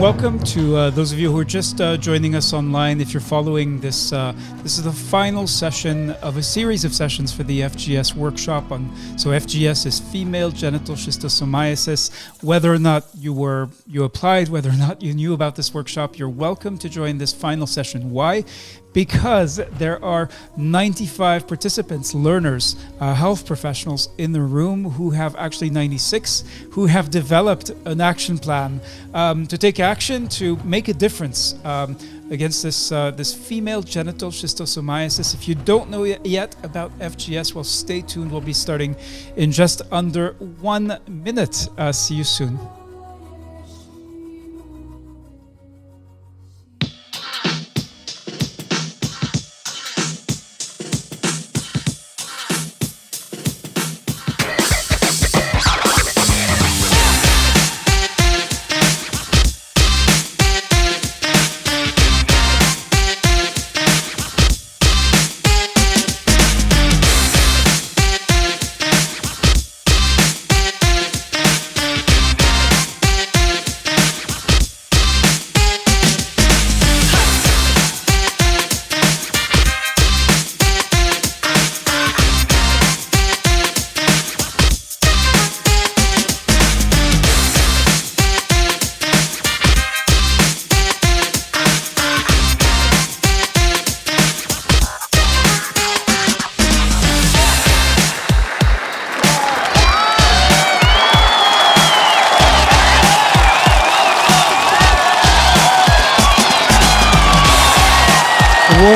Welcome to those of you who are just joining us online. If you're following this, this is the final session of a series of sessions for the FGS workshop. So FGS is Female Genital Schistosomiasis. Whether or not you applied, whether or not you knew about this workshop, you're welcome to join this final session. Why? Because there are 95 participants, learners, health professionals in the room who have actually 96 who have developed an action plan to take action to make a difference against this female genital schistosomiasis. If you don't know yet about FGS, well, stay tuned. We'll be starting in just under 1 minute. See you soon.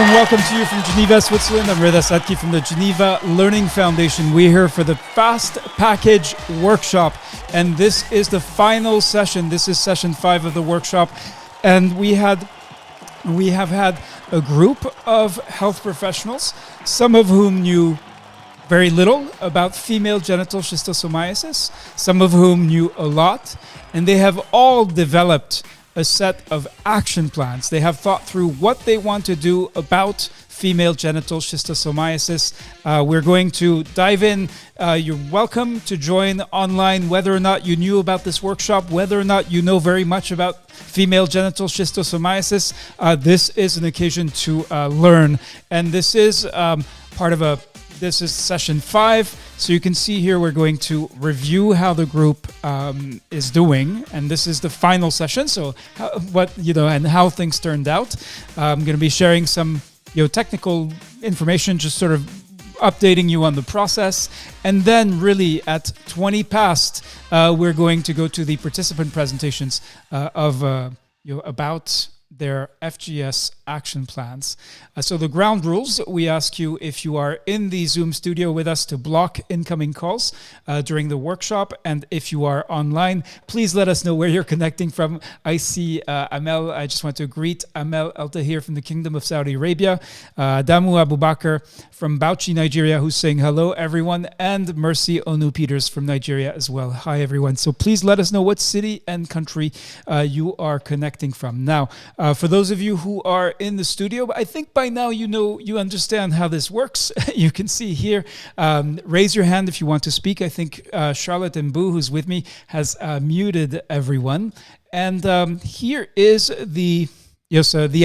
Welcome to you from Geneva, Switzerland. I'm Reda Sadki from the Geneva Learning Foundation. We're here for the Fast Package Workshop, and this is the final session. This is session 5 of the workshop, and we have had a group of health professionals, some of whom knew very little about female genital schistosomiasis, some of whom knew a lot, and they have all developed a set of action plans. They have thought through what they want to do about female genital schistosomiasis. We're going to dive in. You're welcome to join online, whether or not you knew about this workshop, whether or not you know very much about female genital schistosomiasis. This is an occasion to learn. And this is this is session 5. So you can see here we're going to review how the group is doing, and this is the final session. So and how things turned out. I'm going to be sharing some technical information, just sort of updating you on the process, and then really at 20 past, we're going to go to the participant presentations about their FGS action plans. So the ground rules, we ask you, if you are in the Zoom studio with us, to block incoming calls during the workshop. And if you are online, please let us know where you're connecting from. I see Amel. I just want to greet Amel El-Tahir from the Kingdom of Saudi Arabia, Damu Abubakar from Bauchi, Nigeria, who's saying hello, everyone, and Mercy Onu-Peters from Nigeria as well. Hi, everyone. So please let us know what city and country you are connecting from. Now, for those of you who are in the studio, I think by now you understand how this works. You can see here, raise your hand if you want to speak. I think Charlotte Mbu, who's with me, has muted everyone. And here is the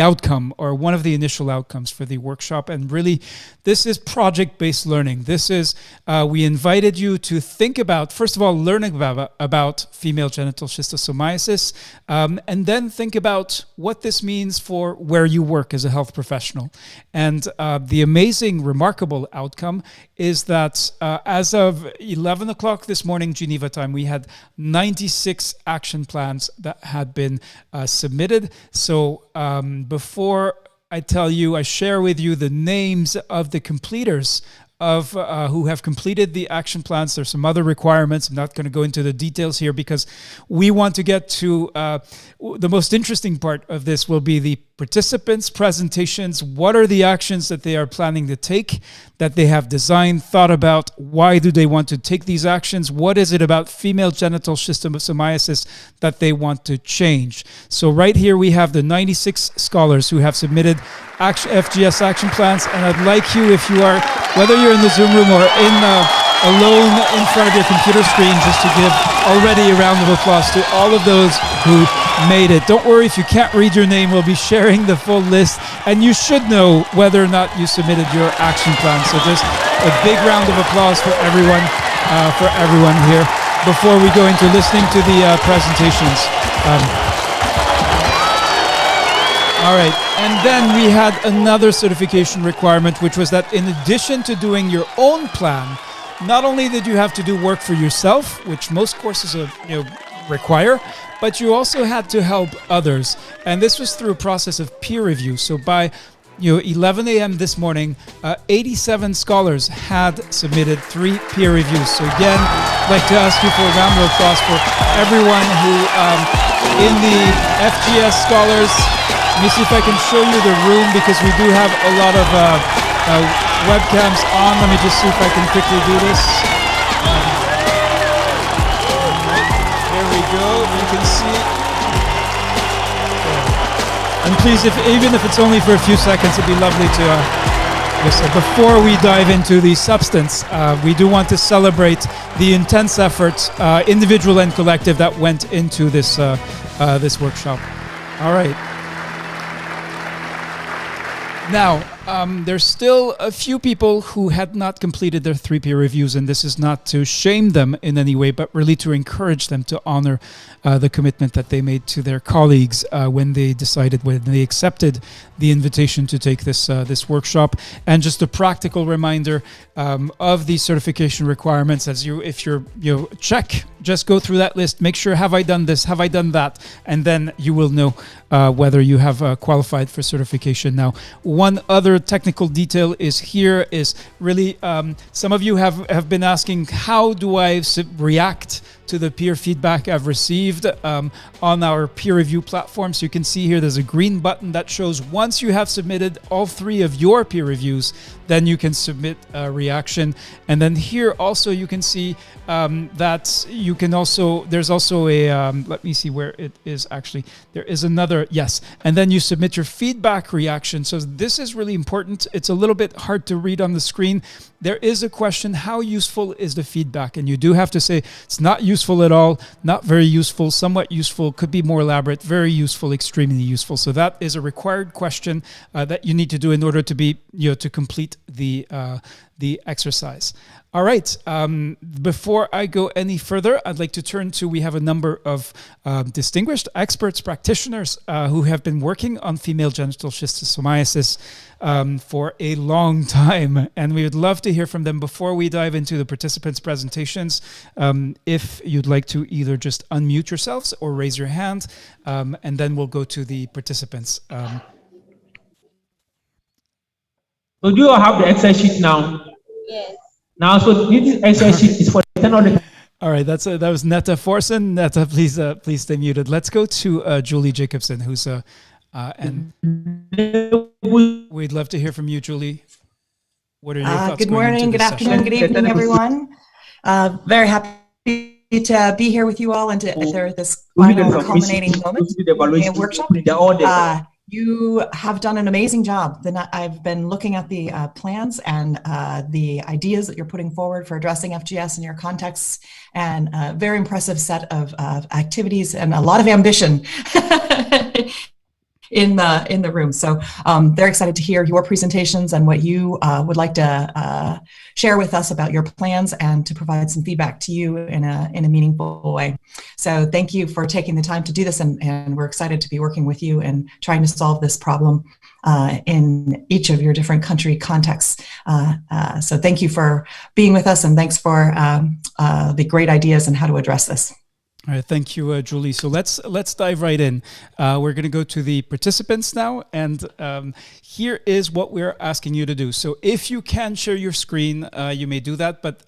outcome, or one of the initial outcomes for the workshop. And really, this is project-based learning. This is, we invited you to think about, first of all, learning about female genital schistosomiasis, and then think about what this means for where you work as a health professional. And the amazing, remarkable outcome is that as of 11 o'clock this morning, Geneva time, we had 96 action plans that had been submitted. So before I share with you the names of the completers of who have completed the action plans. There's some other requirements. I'm not going to go into the details here because we want to get to the most interesting part of this will be the participants' presentations. What are the actions that they are planning to take, that they have designed, thought about? Why do they want to take these actions? What is it about female genital schistosomiasis that they want to change? So right here we have the 96 scholars who have submitted FGS action plans, and I'd like you, if you are, whether you're in the Zoom room or alone in front of your computer screen, just to give already a round of applause to all of those who made it. Don't worry if you can't read your name, we'll be sharing the full list, and you should know whether or not you submitted your action plan. So just a big round of applause for everyone here before we go into listening to the presentations. All right, and then we had another certification requirement, which was that in addition to doing your own plan, not only did you have to do work for yourself, which most courses require, but you also had to help others. And this was through a process of peer review. So by 11 a.m. this morning, 87 scholars had submitted 3 peer reviews. So again, I'd like to ask you for a round of applause for everyone who in the FGS Scholars. Let me see if I can show you the room because we do have a lot of webcams on. Let me just see if I can quickly do this. There we go. You can see. And please, even if it's only for a few seconds, it'd be lovely to. Before we dive into the substance, we do want to celebrate the intense efforts, individual and collective, that went into this this workshop. All right. Now, there's still a few people who had not completed their 3 peer reviews, and this is not to shame them in any way, but really to encourage them to honor the commitment that they made to their colleagues when they accepted the invitation to take this workshop. And just a practical reminder of these certification requirements, if you're check, just go through that list, make sure, have I done this, have I done that, and then you will know whether you have qualified for certification. Now, one other technical detail is really, some of you have been asking, how do I react to the peer feedback I've received on our peer review platform? So you can see here there's a green button that shows once you have submitted all 3 of your peer reviews, then you can submit a reaction. And then here also you can see that you can also, there's also a, let me see where it is actually. There is another, yes. And then you submit your feedback reaction. So this is really important. It's a little bit hard to read on the screen. There is a question, how useful is the feedback? And you do have to say it's not useful at all, not very useful, somewhat useful, could be more elaborate, very useful, extremely useful. So that is a required question that you need to do in order to be, to complete the exercise. All right, before I go any further, I'd like to turn to, we have a number of distinguished experts, practitioners who have been working on female genital schistosomiasis for a long time, and we would love to hear from them. Before we dive into the participants' presentations, if you'd like to either just unmute yourselves or raise your hand, and then we'll go to the participants. So do you have the Excel sheet now? Yes. Now, so this Excel sheet is for the 10 of the. All right, that was Netta Forsen. Netta, please stay muted. Let's go to Julie Jacobson, who's and we'd love to hear from you, Julie. What are your thoughts? Good morning, good afternoon, good evening, everyone. Very happy to be here with you all and to enter this final culminating moment in workshop. You have done an amazing job. I've been looking at the plans and the ideas that you're putting forward for addressing FGS in your contexts, and a very impressive set of activities and a lot of ambition in the room. So very excited to hear your presentations and what you would like to share with us about your plans and to provide some feedback to you in a meaningful way. So thank you for taking the time to do this, and we're excited to be working with you and trying to solve this problem in each of your different country contexts. So thank you for being with us, and thanks for the great ideas and how to address this. All right, thank you, Julie. So let's dive right in. We're going to go to the participants now, and here is what we're asking you to do. So if you can share your screen, you may do that, but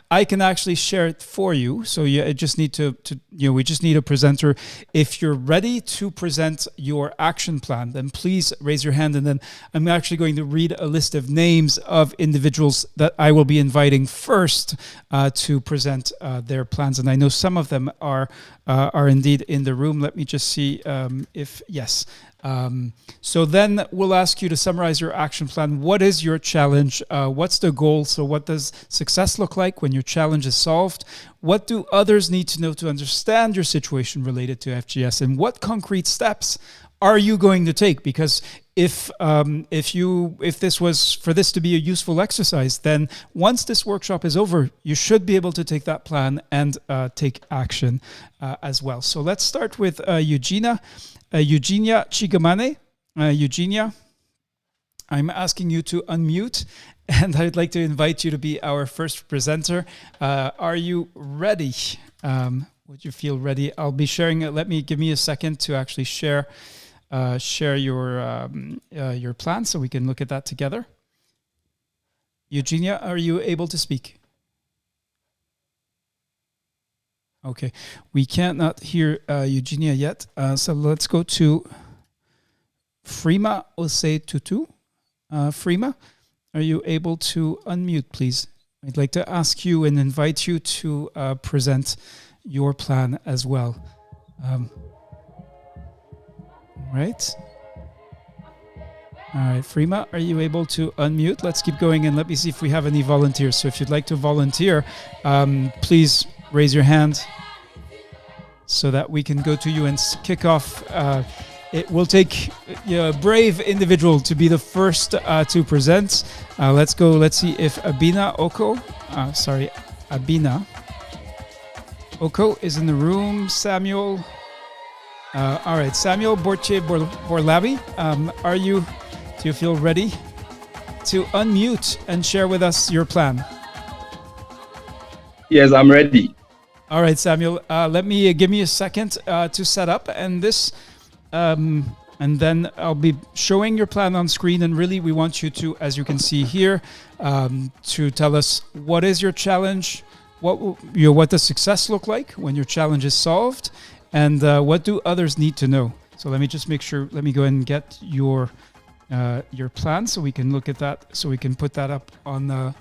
I can actually share it for you. So you just need to we just need a presenter. If you're ready to present your action plan, then please raise your hand, and then I'm actually going to read a list of names of individuals that I will be inviting first to present their plans, and I know some of them are indeed in the room. Let me just see if yes. So then we'll ask you to summarize your action plan. What is your challenge? What's the goal? So what does success look like when your challenge is solved? What do others need to know to understand your situation related to FGS? And what concrete steps are you going to take? Because if this was for this to be a useful exercise, then once this workshop is over, you should be able to take that plan and take action as well. So let's start with Eugenia Chigamane. Eugenia, I'm asking you to unmute, and I'd like to invite you to be our first presenter. Are you ready? Would you feel ready? I'll be sharing. Give me a second to actually share your plan so we can look at that together. Eugenia, are you able to speak? Okay, we cannot hear Eugenia yet, so let's go to Frima Ose Tutu. Frima, are you able to unmute, please? I'd like to ask you and invite you to present your plan as well. Right. All right, Frima, are you able to unmute? Let's keep going, and let me see if we have any volunteers. So if you'd like to volunteer, please raise your hand so that we can go to you and kick off. It will take a brave individual to be the first to present. Let's go. Let's see if Abina Oko is in the room. Samuel. All right, Samuel Borlabi, do you feel ready to unmute and share with us your plan? Yes, I'm ready. All right, Samuel, give me a second to set up, and then I'll be showing your plan on screen, and really we want you to, as you can see here, to tell us what is your challenge, what does success look like when your challenge is solved, and what do others need to know? So let me just make sure. Let me go ahead and get your plan so we can look at that. So we can put that up on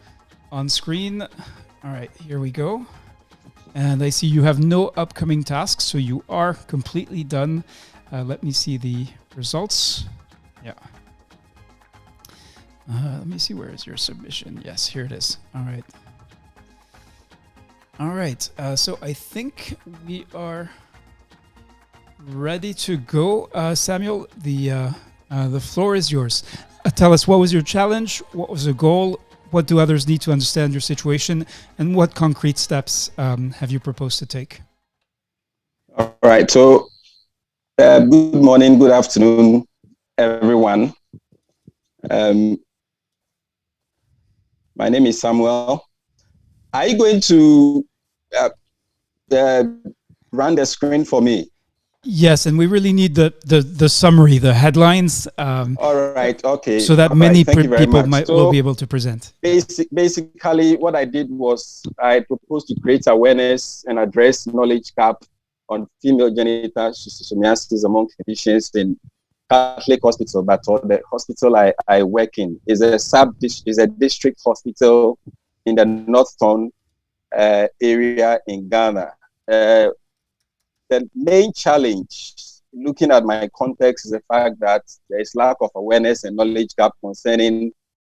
screen. All right, here we go. And I see you have no upcoming tasks, so you are completely done. Let me see the results. Yeah. Let me see, where is your submission? Yes, here it is. All right. All right. So I think we are ready to go. Samuel, the floor is yours. Tell us, what was your challenge? What was the goal? What do others need to understand your situation? And what concrete steps have you proposed to take? All right. So good morning, good afternoon, everyone. My name is Samuel. Are you going to run the screen for me? Yes, and we really need the summary, the headlines. All right, okay. So that many people will be able to present. Basically, what I did was I proposed to create awareness and address knowledge gap on female genital schistosomiasis among clinicians in Catholic Hospital, but the hospital I work in is a district hospital in the Northern area in Ghana. The main challenge, looking at my context, is the fact that there is lack of awareness and knowledge gap concerning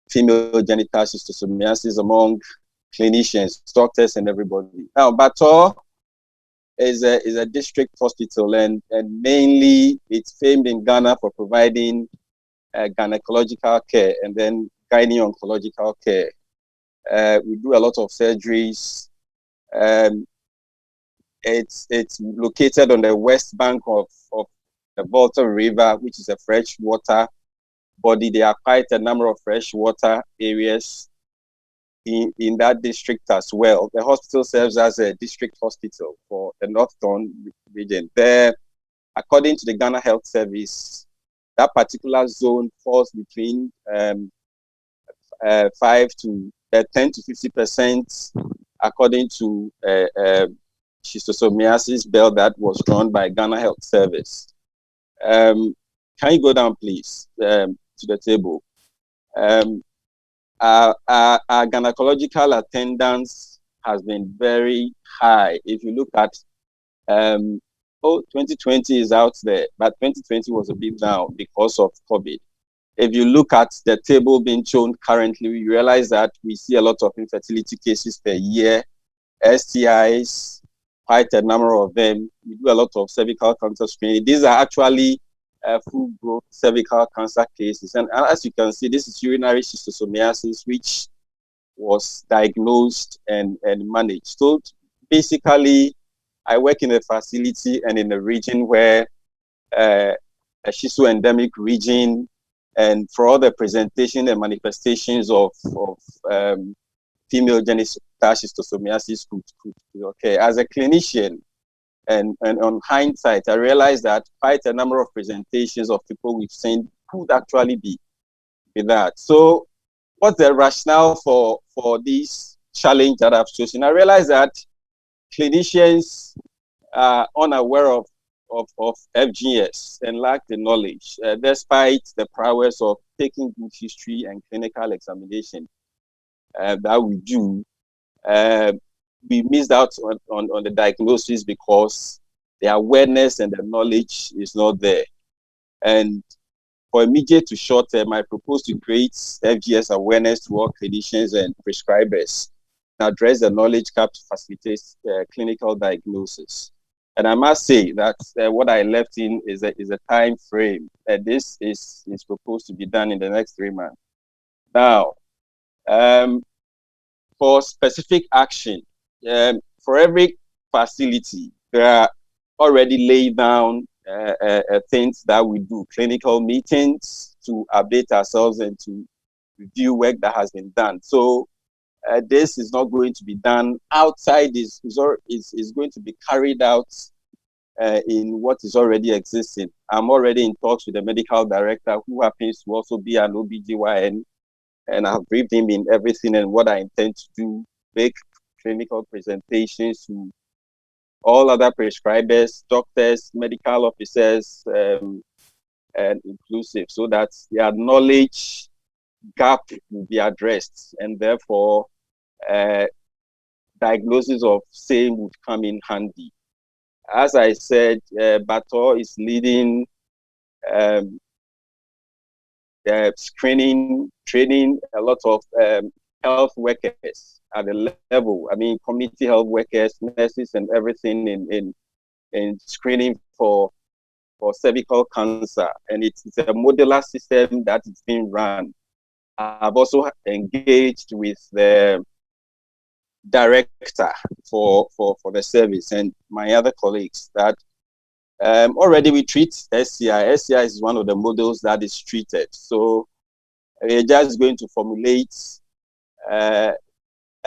female genital schistosomiasis among clinicians, doctors, and everybody. Now, Bator is a district hospital, and mainly it's famed in Ghana for providing gynecological care and then gyne-oncological care. We do a lot of surgeries. It's located on the west bank of the Volta River, which is a freshwater body. There are quite a number of freshwater areas in that district as well. The hospital serves as a district hospital for the Northern region. There, according to the Ghana Health Service, that particular zone falls between 10 to 50%, according to schistosomiasis bill that was drawn by Ghana Health Service. Can you go down, please, to the table? Our gynecological attendance has been very high. If you look at 2020 is out there, but 2020 was a bit down because of COVID. If you look at the table being shown currently, we realize that we see a lot of infertility cases per year, STIs, quite a number of them. We do a lot of cervical cancer screening. These are actually full growth cervical cancer cases. And as you can see, this is urinary schistosomiasis, which was diagnosed and managed. So basically, I work in a facility and in a region where a schisto-endemic region, and for all the presentation and manifestations of female genital schistosomiasis could occur. As a clinician, and on hindsight, I realized that quite a number of presentations of people we've seen could actually be with that. So what's the rationale for this challenge that I've chosen? I realized that clinicians are unaware of FGS and lack the knowledge, despite the prowess of taking good history and clinical examination that we do. We missed out on the diagnosis because the awareness and the knowledge is not there. And for immediate to short term, I propose to create FGS awareness to all clinicians and prescribers and address the knowledge gap to facilitate clinical diagnosis. And I must say that what I left in is a time frame. This is proposed to be done in the next 3 months. Now, for specific action, for every facility, there are already laid down things that we do, clinical meetings to update ourselves and to review work that has been done. So this is not going to be done outside this, is going to be carried out in what is already existing. I'm already in talks with the medical director, who happens to also be an OBGYN, and I've briefed him in everything and what I intend to do, make clinical presentations to all other prescribers, doctors, medical officers, and inclusive, so that their knowledge gap will be addressed, and therefore diagnosis of same would come in handy. As I said, Bato is leading screening, training a lot of health workers at the level. I mean, community health workers, nurses, and everything in screening for cervical cancer. And it's a modular system that is being run. I've also engaged with the director for the service and my other colleagues that already we treat SCI. SCI is one of the models that is treated. So we're just going to formulate a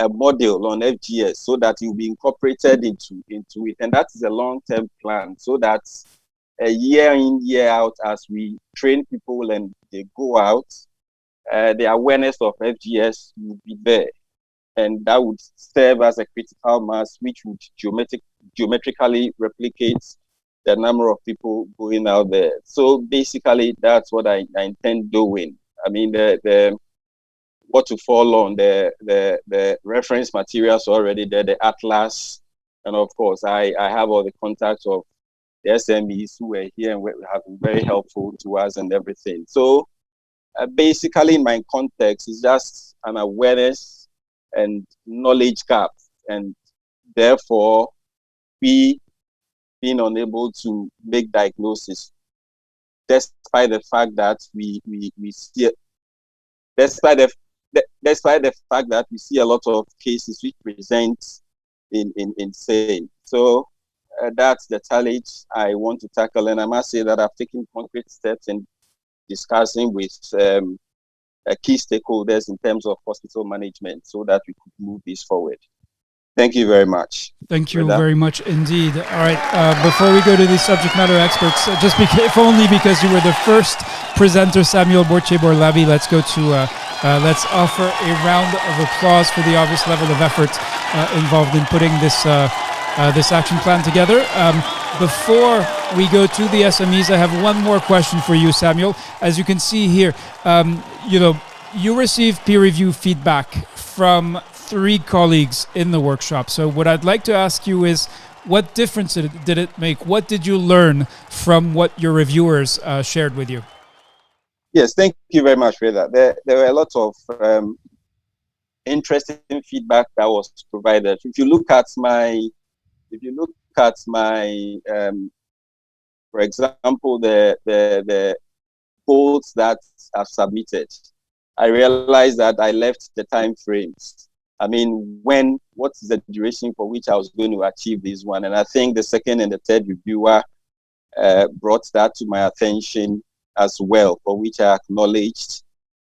model on FGS so that it will be incorporated into it. And that is a long-term plan, so that a year in, year out, as we train people and they go out, the awareness of FGS will be there. And that would serve as a critical mass, which would geometrically replicate the number of people going out there. So basically, that's what I intend doing. I mean, the what to follow on the reference materials already there, the atlas, and of course, I have all the contacts of the SMEs who were here and have been very helpful to us and everything. So basically, in my context, it's just an awareness and knowledge gap, and therefore we being unable to make diagnosis, despite the fact that we see, despite the fact that we see a lot of cases which present in same. So that's the challenge I want to tackle, and I must say that I've taken concrete steps in discussing with key stakeholders in terms of hospital management so that we could move this forward. Thank you very much. Thank you very much indeed. All right, before we go to the subject matter experts, if only because you were the first presenter, Samuel Borche-Borlabi, let's go to, let's offer a round of applause for the obvious level of effort involved in putting this action plan together. Before we go to the SMEs, I have one more question for you, Samuel. As you can see here, you received peer review feedback from 3 colleagues in the workshop. So what I'd like to ask you is, what difference did it make? What did you learn from what your reviewers shared with you? Yes, thank you very much for that. There were a lot of interesting feedback that was provided. If you look at my, for example, the polls that I've submitted, I realized that I left the time frames. I mean, what is the duration for which I was going to achieve this one? And I think the second and the third reviewer brought that to my attention as well, for which I acknowledged,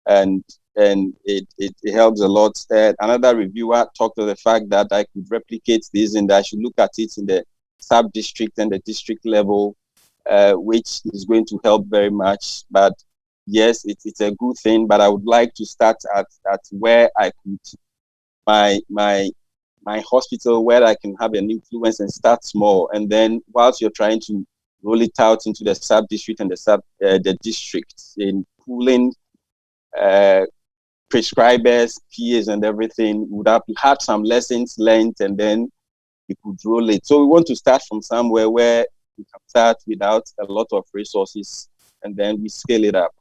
and it helps a lot. Another reviewer talked of the fact that I could replicate this and I should look at it in the sub-district and the district level, which is going to help very much. But yes, it's a good thing, but I would like to start at where I could, my hospital, where I can have an influence and start small. And then whilst you're trying to roll it out into the sub-district and the district, in pooling prescribers, PAs and everything, would have had some lessons learned and then you could roll it. So we want to start from somewhere where we can start without a lot of resources and then we scale it up.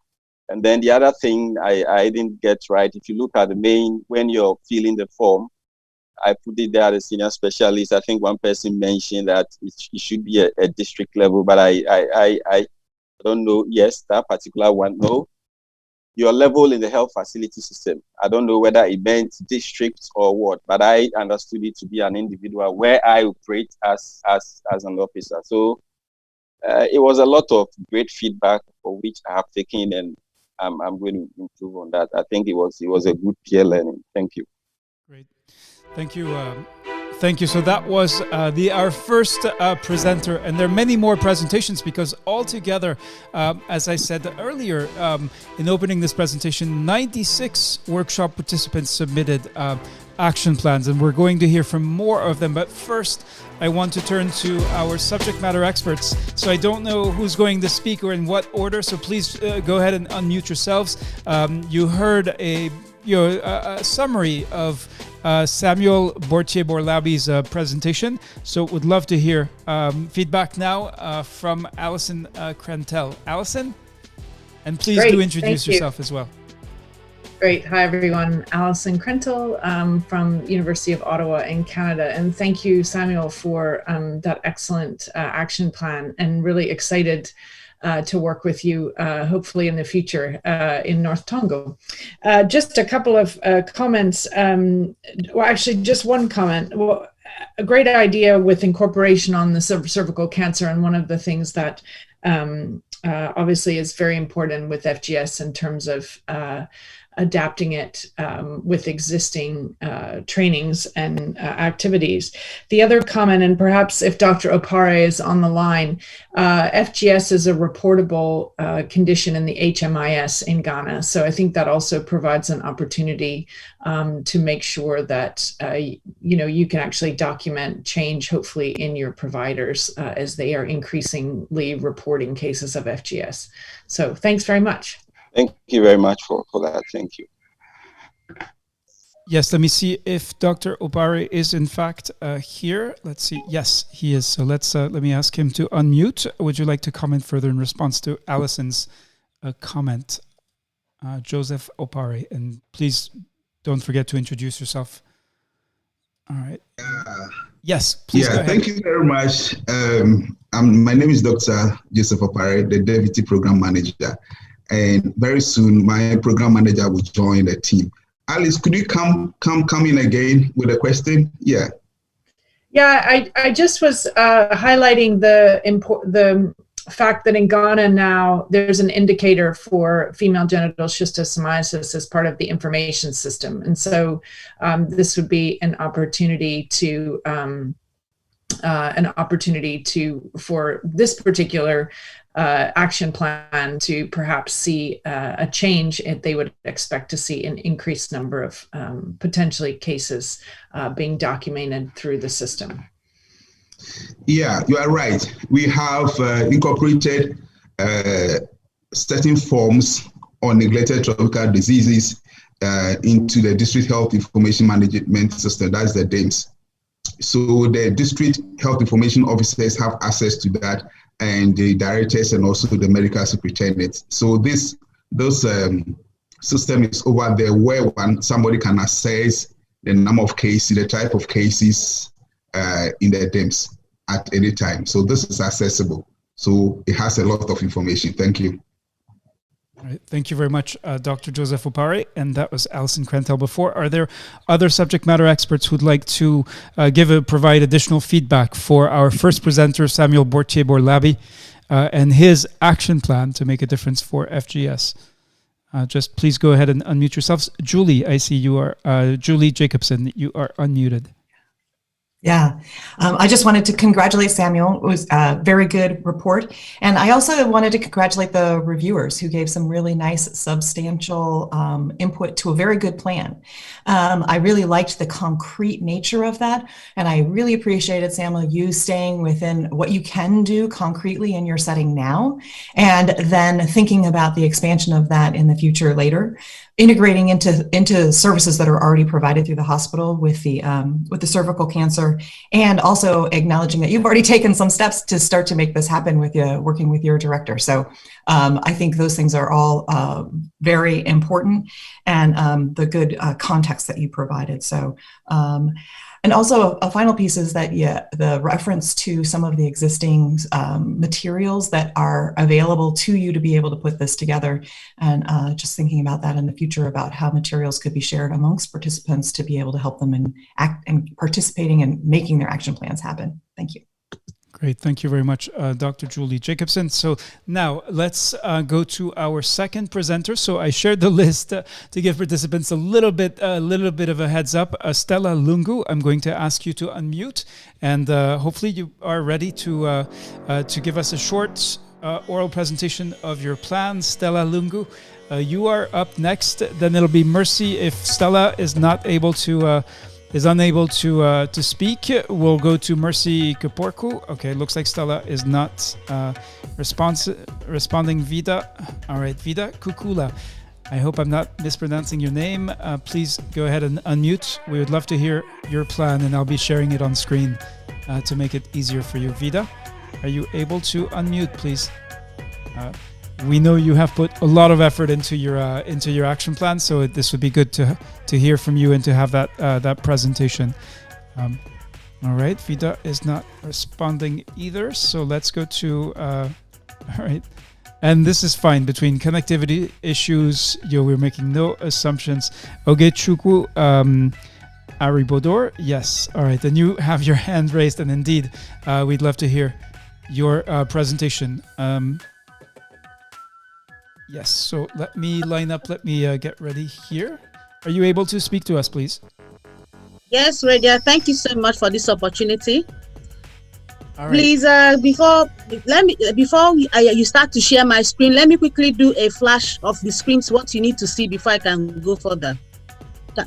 And then the other thing I didn't get right, if you look at the main, when you're filling the form, I put it there as a senior specialist. I think one person mentioned that it should be a district level, but I don't know. Yes, that particular one, no. Your level in the health facility system, I don't know whether it meant district or what, but I understood it to be an individual where I operate as an officer. So it was a lot of great feedback for which I have taken, and I'm going to improve on that. I think it was a good peer learning. Thank you. Great. Thank you. Thank you. So that was our first presenter, and there are many more presentations because altogether, as I said earlier in opening this presentation, 96 workshop participants submitted action plans, and we're going to hear from more of them. But first, I want to turn to our subject matter experts. So I don't know who's going to speak or in what order, so please go ahead and unmute yourselves. You heard a summary of Samuel Borche-Borlabi's presentation. So would love to hear feedback now from Alison Krentel. Alison, and please do introduce yourself as well. Great. Hi, everyone. Alison Krentel from University of Ottawa in Canada. And thank you, Samuel, for that excellent action plan, and really excited to work with you, hopefully in the future in North Tongo. Just a couple of comments. Well, actually, just one comment. Well, a great idea with incorporation on the cervical cancer, and one of the things that obviously is very important with FGS in terms of adapting it with existing trainings and activities. The other comment, and perhaps if Dr. Opare is on the line, FGS is a reportable condition in the HMIS in Ghana. So I think that also provides an opportunity to make sure that you can actually document change, hopefully, in your providers as they are increasingly reporting cases of FGS. So thanks very much. Thank you very much for that. Thank you. Yes, let me see if Dr. Opare is in fact here. Let's see. Yes, he is. So let me ask him to unmute. Would you like to comment further in response to Alison's comment? Joseph Opare, and please don't forget to introduce yourself. All right. Yes, please go ahead. Thank you very much. My name is Dr. Joseph Opare, the Deputy Program Manager. And very soon, my program manager will join the team. Alice, could you come in again with a question? Yeah, I just was highlighting the fact that in Ghana now there's an indicator for female genital schistosomiasis as part of the information system. And so this would be an opportunity for this particular action plan to perhaps see a change. They would expect to see an increased number of potentially cases being documented through the system. Yeah, you are right. We have incorporated certain forms on neglected tropical diseases into the district health information management system. That's the DIMS. So the district health information officers have access to that, and the directors and also the medical superintendents. So those system is over there where somebody can assess the number of cases, the type of cases in the DIMS at any time. So this is accessible. So it has a lot of information. Thank you. All right. Thank you very much, Dr. Joseph Opare. And that was Alison Krentel before. Are there other subject matter experts who'd like to provide additional feedback for our first presenter, Samuel Bortier-Borlabi, and his action plan to make a difference for FGS? Just please go ahead and unmute yourselves. Julie, I see you are, Julie Jacobson, you are unmuted. Yeah, I just wanted to congratulate Samuel. It was a very good report. And I also wanted to congratulate the reviewers who gave some really nice, substantial input to a very good plan. I really liked the concrete nature of that. And I really appreciated, Samuel, you staying within what you can do concretely in your setting now, and then thinking about the expansion of that in the future later, integrating into services that are already provided through the hospital with the cervical cancer, and also acknowledging that you've already taken some steps to start to make this happen with you, working with your director. So I think those things are all very important, and the good context that you provided. So and also a final piece is that the reference to some of the existing materials that are available to you to be able to put this together, and just thinking about that in the future about how materials could be shared amongst participants to be able to help them in participating and making their action plans happen. Thank you. Great. Thank you very much, Dr. Julie Jacobson. So now let's go to our second presenter. So I shared the list to give participants a little bit of a heads up. Stella Lungu, I'm going to ask you to unmute, and hopefully you are ready to give us a short oral presentation of your plan. Stella Lungu, you are up next. Then it'll be Mercy. If Stella is unable to speak, we'll go to Mercy Kaporku. Okay, looks like Stella is not responding. Vida. All right, Vida Kukula. I hope I'm not mispronouncing your name. Please go ahead and unmute. We would love to hear your plan, and I'll be sharing it on screen to make it easier for you. Vida, are you able to unmute, please? We know you have put a lot of effort into your action plan, so this would be good to hear from you and to have that presentation. All right, Vida is not responding either, so let's go to all right, and this is fine. Between connectivity issues, we're making no assumptions. Ogechukwu Aribodor, yes. All right, then you have your hand raised, and indeed, we'd love to hear your presentation. Yes, so let me line up. Let me get ready here. Are you able to speak to us, please? Yes, Radia. Thank you so much for this opportunity. All right. Please, before you start to share my screen, let me quickly do a flash of the screens, what you need to see before I can go further.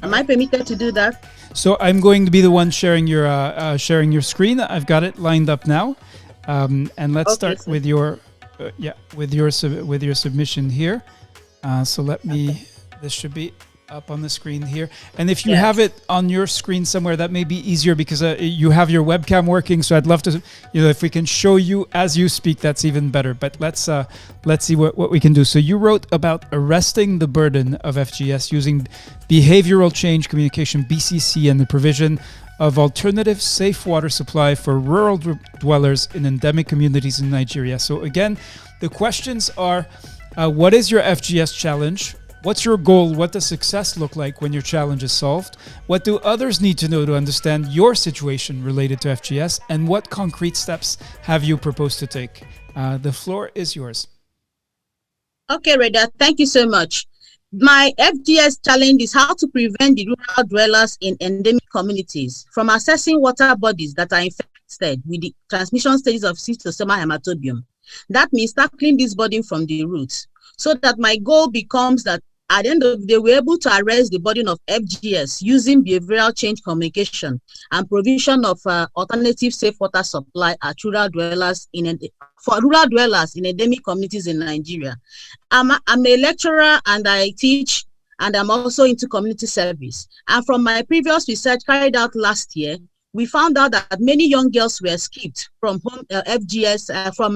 Am I permitted to do that? So I'm going to be the one sharing your screen. I've got it lined up now, and let's start with your. With your submission here. So let me, this should be up on the screen here. And if you have it on your screen somewhere, that may be easier because you have your webcam working. So I'd love to, if we can show you as you speak, that's even better. But let's see what we can do. So you wrote about arresting the burden of FGS using behavioral change communication, BCC, and the provision of alternative safe water supply for rural dwellers in endemic communities in Nigeria. So again, the questions are, what is your FGS challenge? What's your goal? What does success look like when your challenge is solved? What do others need to know to understand your situation related to FGS? And what concrete steps have you proposed to take? The floor is yours. Okay, Reda, thank you so much. My FGS challenge is how to prevent the rural dwellers in endemic communities from accessing water bodies that are infected with the transmission stages of Schistosoma hematobium. That means tackling this burden from the roots, so that my goal becomes that at the end of the day, we're able to arrest the burden of FGS using behavioral change communication and provision of alternative safe water supply at rural dwellers for rural dwellers in endemic communities in Nigeria. I'm a lecturer and I teach, and I'm also into community service. And from my previous research carried out last year, we found out that many young girls were skipped from home FGS from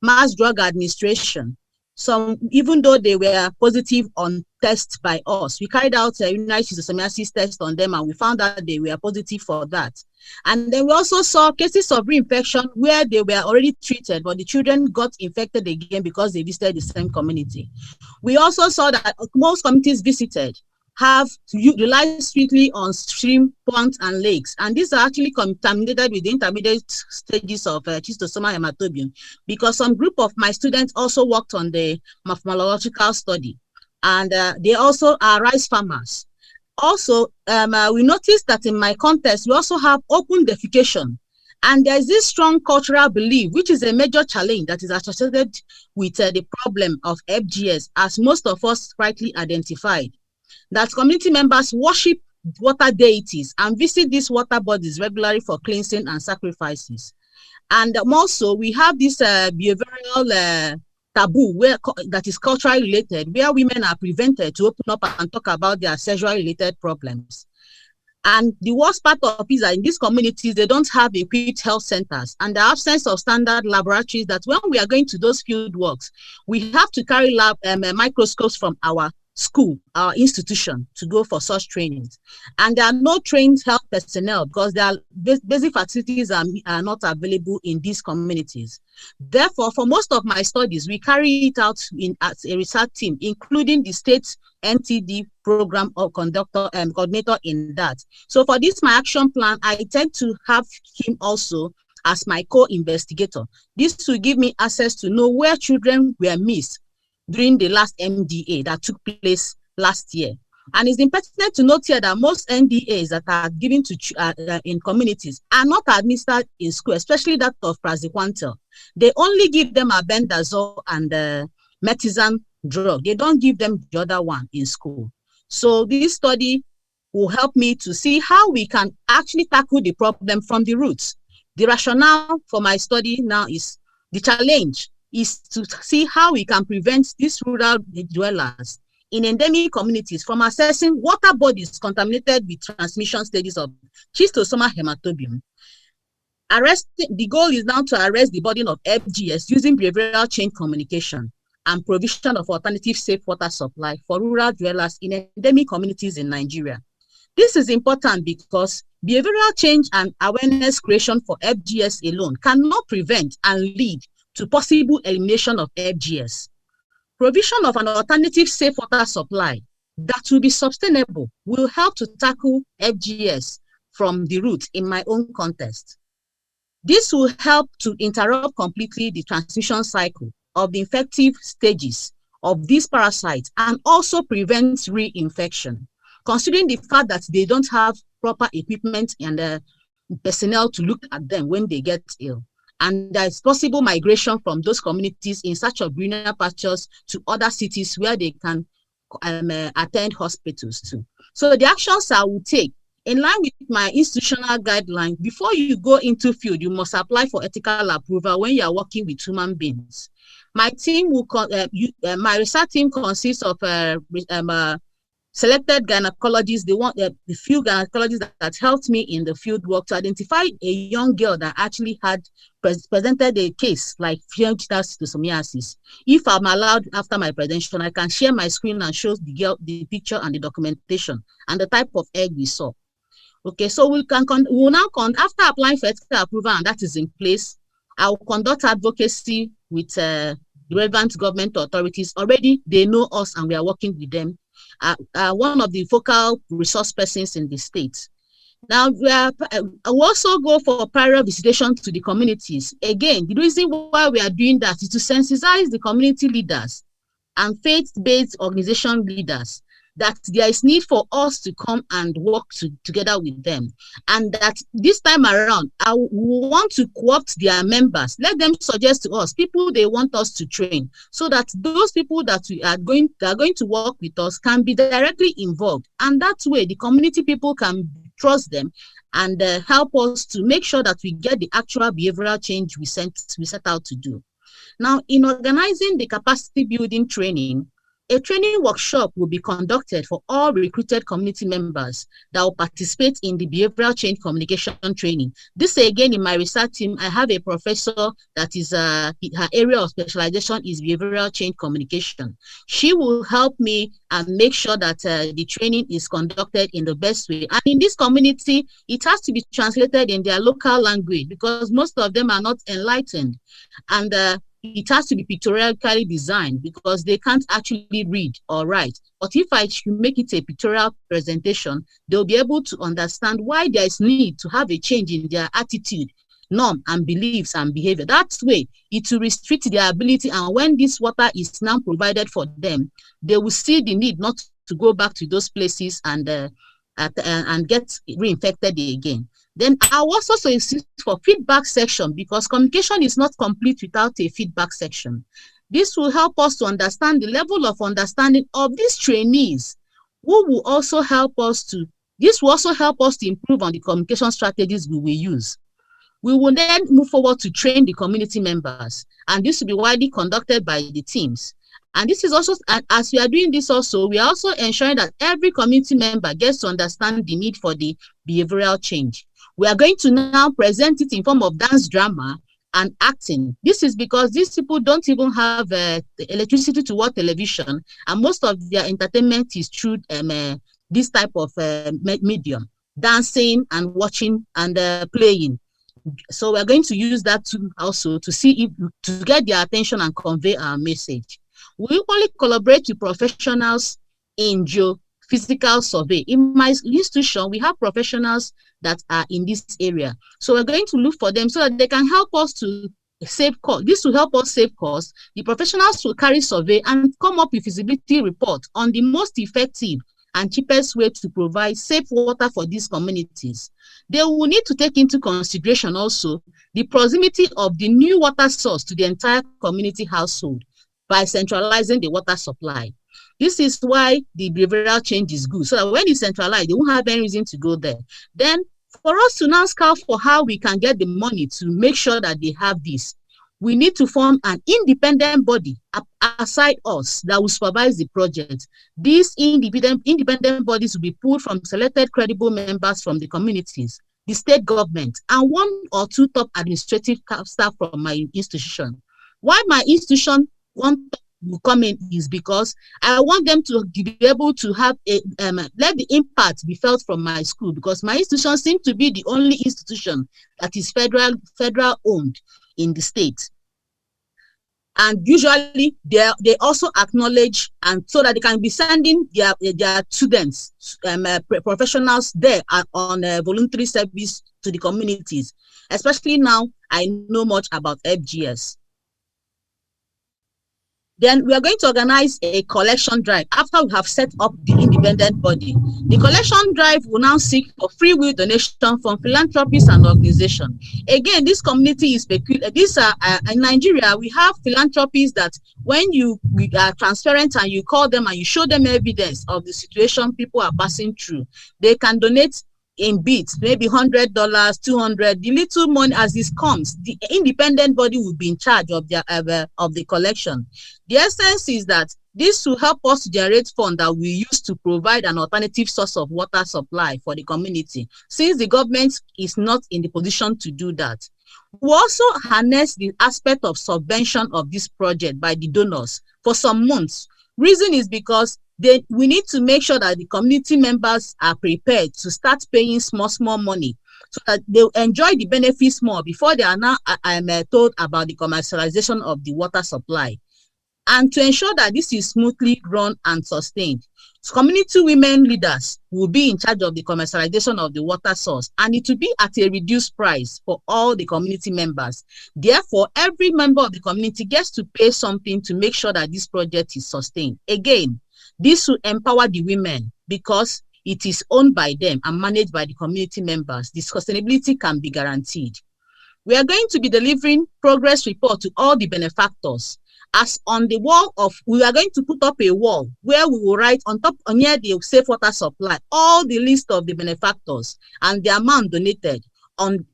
mass drug administration. Some, even though they were positive on tests by us, we carried out a United Schistosomiasis test on them, and we found out they were positive for that. And then we also saw cases of reinfection where they were already treated, but the children got infected again because they visited the same community. We also saw that most communities visited have relied strictly on stream, ponds, and lakes. And these are actually contaminated with the intermediate stages of Schistosoma hematobium, because some group of my students also worked on the morphological study. And they also are rice farmers. Also, we noticed that in my contest, we also have open defecation. And there's this strong cultural belief, which is a major challenge that is associated with the problem of FGS, as most of us rightly identified, that community members worship water deities and visit these water bodies regularly for cleansing and sacrifices. And also, we have this behavioral taboo that is culturally related, where women are prevented to open up and talk about their sexually related problems. And the worst part of it is that in these communities, they don't have equipped health centers, and the absence of standard laboratories, that when we are going to those field works, we have to carry microscopes from our school, our institution, to go for such trainings. And there are no trained health personnel because their basic facilities are not available in these communities. Therefore, for most of my studies, we carry it out as a research team, including the state NTD program or coordinator in that. So for this, my action plan, I tend to have him also as my co-investigator. This will give me access to know where children were missed during the last MDA that took place last year. And it's important to note here that most NDAs that are given to in communities are not administered in school, especially that of praziquantel. They only give them albendazole and metizan drug. They don't give them the other one in school. So this study will help me to see how we can actually tackle the problem from the roots. The rationale for my study now is the challenge is to see how we can prevent these rural dwellers in endemic communities from accessing water bodies contaminated with transmission stages of Schistosoma hematobium. The goal is now to arrest the burden of FGS using behavioral change communication and provision of alternative safe water supply for rural dwellers in endemic communities in Nigeria. This is important because behavioral change and awareness creation for FGS alone cannot prevent and lead to possible elimination of FGS. Provision of an alternative safe water supply that will be sustainable will help to tackle FGS from the root in my own context. This will help to interrupt completely the transmission cycle of the infective stages of these parasites and also prevent reinfection, considering the fact that they don't have proper equipment and personnel to look at them when they get ill. And there is possible migration from those communities in search of greener pastures to other cities where they can attend hospitals too. So the actions I will take, in line with my institutional guideline, before you go into field, you must apply for ethical approval when you are working with human beings. My team will, my research team consists of selected gynecologists, the few gynecologists that helped me in the field work to identify a young girl that actually had presented a case like female genital schistosomiasis. If I'm allowed after my presentation, I can share my screen and show the girl the picture and the documentation and the type of egg we saw. Okay, so we will now after applying for ethical approval and that is in place, I will conduct advocacy with the relevant government authorities. Already they know us and we are working with them. One of the focal resource persons in the state. Now, we also go for prior visitation to the communities. Again, the reason why we are doing that is to sensitize the community leaders and faith-based organization leaders that there is need for us to come and work together with them. And that this time around, I want to co-opt their members. Let them suggest to us people they want us to train, so that those people that are going to work with us can be directly involved. And that way, the community people can trust them and help us to make sure that we get the actual behavioral change we set out to do. Now, in organizing the capacity building training, a training workshop will be conducted for all recruited community members that will participate in the behavioral change communication training. This again, in my research team, I have a professor that is her area of specialization is behavioral change communication. She will help me and make sure that the training is conducted in the best way. And in this community, it has to be translated in their local language because most of them are not enlightened. And it has to be pictorially designed because they can't actually read or write. But if I should make it a pictorial presentation, they'll be able to understand why there is need to have a change in their attitude, norm, and beliefs and behavior. That way, it will restrict their ability. And when this water is now provided for them, they will see the need not to go back to those places and get reinfected again. Then I'll also insist for feedback section because communication is not complete without a feedback section. This will help us to understand the level of understanding of these trainees, this will also help us to improve on the communication strategies we will use. We will then move forward to train the community members, and this will be widely conducted by the teams. And this is also, as we are doing this also, we are also ensuring that every community member gets to understand the need for the behavioral change. We are going to now present it in form of dance drama and acting. This is because these people don't even have the electricity to watch television, and most of their entertainment is through this type of medium, dancing and watching and playing. So we're going to use that too also to see if to get their attention and convey our message. We equally collaborate with professionals in geophysical survey. In my institution, we have professionals that are in this area. So we're going to look for them so that they can help us to save cost. This will help us save costs. The professionals will carry survey and come up with feasibility report on the most effective and cheapest way to provide safe water for these communities. They will need to take into consideration also the proximity of the new water source to the entire community household by centralizing the water supply. This is why the behavioral change is good, so that when it's centralized, they won't have any reason to go there. Then for us to now scout for how we can get the money to make sure that they have this, we need to form an independent body aside us that will supervise the project. These independent bodies will be pulled from selected credible members from the communities, the state government, and 1 or 2 top administrative staff from my institution. Why my institution will come in is because I want them to be able to have let the impact be felt from my school, because my institution seems to be the only institution that is federal owned in the state. And usually they also acknowledge, and so that they can be sending their students, professionals there on voluntary service to the communities. Especially now, I know much about FGS. Then we are going to organize a collection drive after we have set up the independent body. The collection drive will now seek for free will donation from philanthropists and organizations. Again, this community is peculiar. In Nigeria, we have philanthropists that when you are transparent and you call them and you show them evidence of the situation people are passing through, they can donate in bits, maybe $100, $200, the little money as this comes. The independent body will be in charge of the collection. The essence is that this will help us to generate funds that we use to provide an alternative source of water supply for the community, since the government is not in the position to do that. We also harness the aspect of subvention of this project by the donors for some months. Reason is because we need to make sure that the community members are prepared to start paying small money so that they'll enjoy the benefits more before they are now told about the commercialization of the water supply. And to ensure that this is smoothly run and sustained, community women leaders will be in charge of the commercialization of the water source, and it will be at a reduced price for all the community members. Therefore, every member of the community gets to pay something to make sure that this project is sustained. Again, this will empower the women because it is owned by them and managed by the community members. The sustainability can be guaranteed. We are going to be delivering progress report to all the benefactors. As on the wall we are going to put up a wall where we will write on top, near the safe water supply, all the list of the benefactors and the amount donated,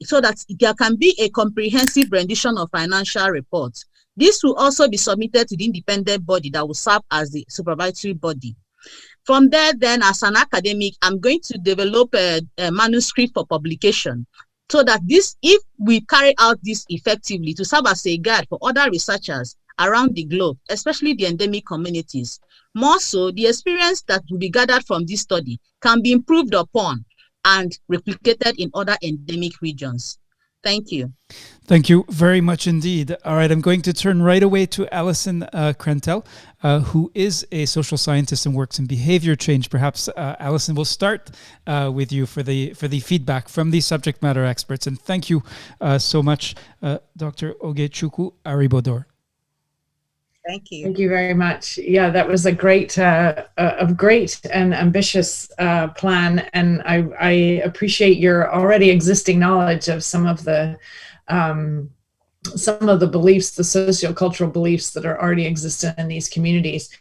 so that there can be a comprehensive rendition of financial reports. This will also be submitted to the independent body that will serve as the supervisory body. From there, then, as an academic, I'm going to develop a manuscript for publication, so that if we carry out this effectively, to serve as a guide for other researchers around the globe, especially the endemic communities. More so, the experience that will be gathered from this study can be improved upon and replicated in other endemic regions. Thank you. Thank you very much indeed. All right, I'm going to turn right away to Alison Krentel, who is a social scientist and works in behavior change. Perhaps Alison, will start with you for the feedback from the subject matter experts. And thank you so much, Dr. Ogechukwu Aribodor. Thank you. Thank you very much. Yeah, that was a great and ambitious plan, and I appreciate your already existing knowledge of some of the beliefs, the socio-cultural beliefs that are already existent in these communities.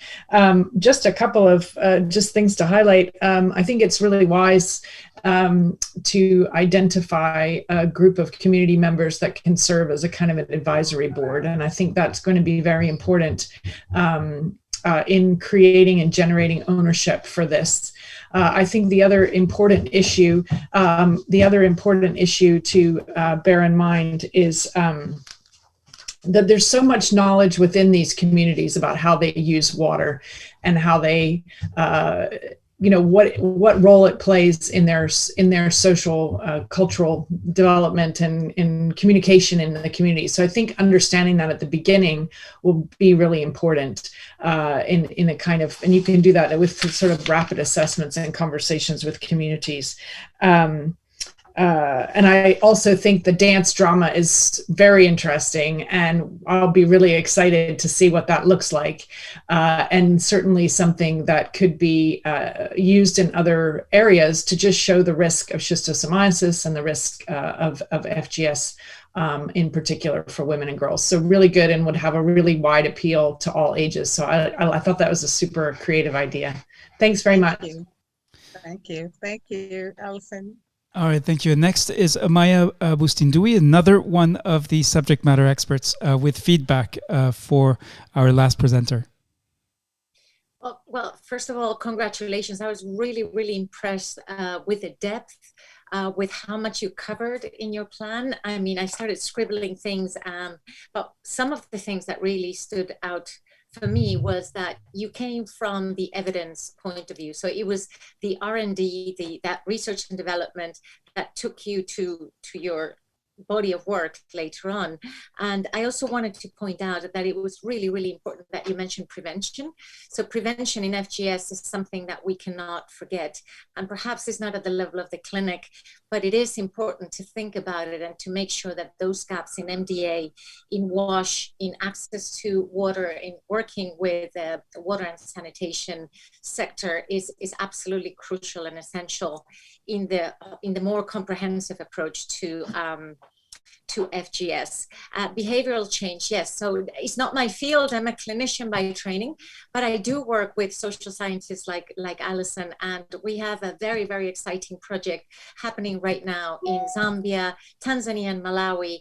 Just a couple of just things to highlight. I think it's really wise to identify a group of community members that can serve as a kind of an advisory board. And I think that's going to be very important in creating and generating ownership for this. I think the other important issue to bear in mind is that there's so much knowledge within these communities about how they use water and how they, what role it plays in their social, cultural development and in communication in the community. So I think understanding that at the beginning will be really important in a kind of, and you can do that with sort of rapid assessments and conversations with communities. And I also think the dance drama is very interesting, and I'll be really excited to see what that looks like. And certainly something that could be used in other areas to just show the risk of schistosomiasis and the risk of FGS in particular for women and girls. So really good, and would have a really wide appeal to all ages. So I thought that was a super creative idea. Thanks very much. Thank you. Thank you, Alison. All right, thank you. Next is Amaya Bustindoui, another one of the subject matter experts with feedback for our last presenter. Well, first of all, congratulations. I was really, really impressed with the depth, with how much you covered in your plan. I mean, I started scribbling things, but some of the things that really stood out for me was that you came from the evidence point of view. So it was the R&D, that research and development that took you to your body of work later on. And I also wanted to point out that it was really, really important that you mentioned prevention. So prevention in FGS is something that we cannot forget. And perhaps it's not at the level of the clinic, but it is important to think about it and to make sure that those gaps in MDA, in WASH, in access to water, in working with the water and sanitation sector is absolutely crucial and essential in the more comprehensive approach to FGS. Behavioral change, yes. So it's not my field. I'm a clinician by training, but I do work with social scientists like Alison, and we have a very, very exciting project happening right now in Zambia, Tanzania, and Malawi,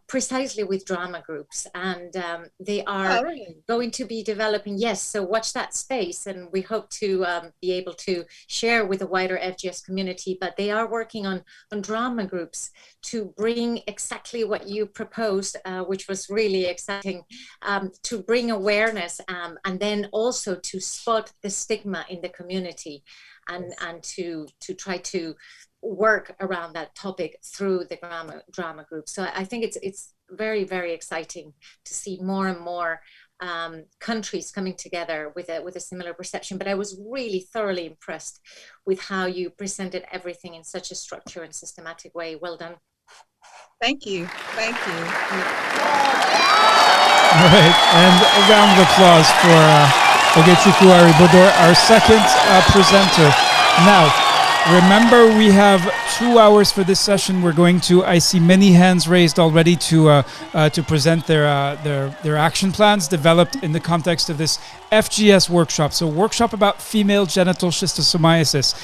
precisely with drama groups. And they are going to be developing, yes, so watch that space, and we hope to be able to share with the wider FGS community, but they are working on drama groups to bring exactly what you proposed, which was really exciting, to bring awareness and then also to spot the stigma in the community and to try to work around that topic through the drama group. So I think it's very, very exciting to see more and more countries coming together with a similar perception. But I was really thoroughly impressed with how you presented everything in such a structured and systematic way. Well done. Thank you. Thank you. All right, and a round of applause for Ogechukwu Aribodor, our second presenter. Now, remember, we have 2 hours for this session. We're going to, I see many hands raised already to present their action plans developed in the context of this FGS workshop. So workshop about female genital schistosomiasis.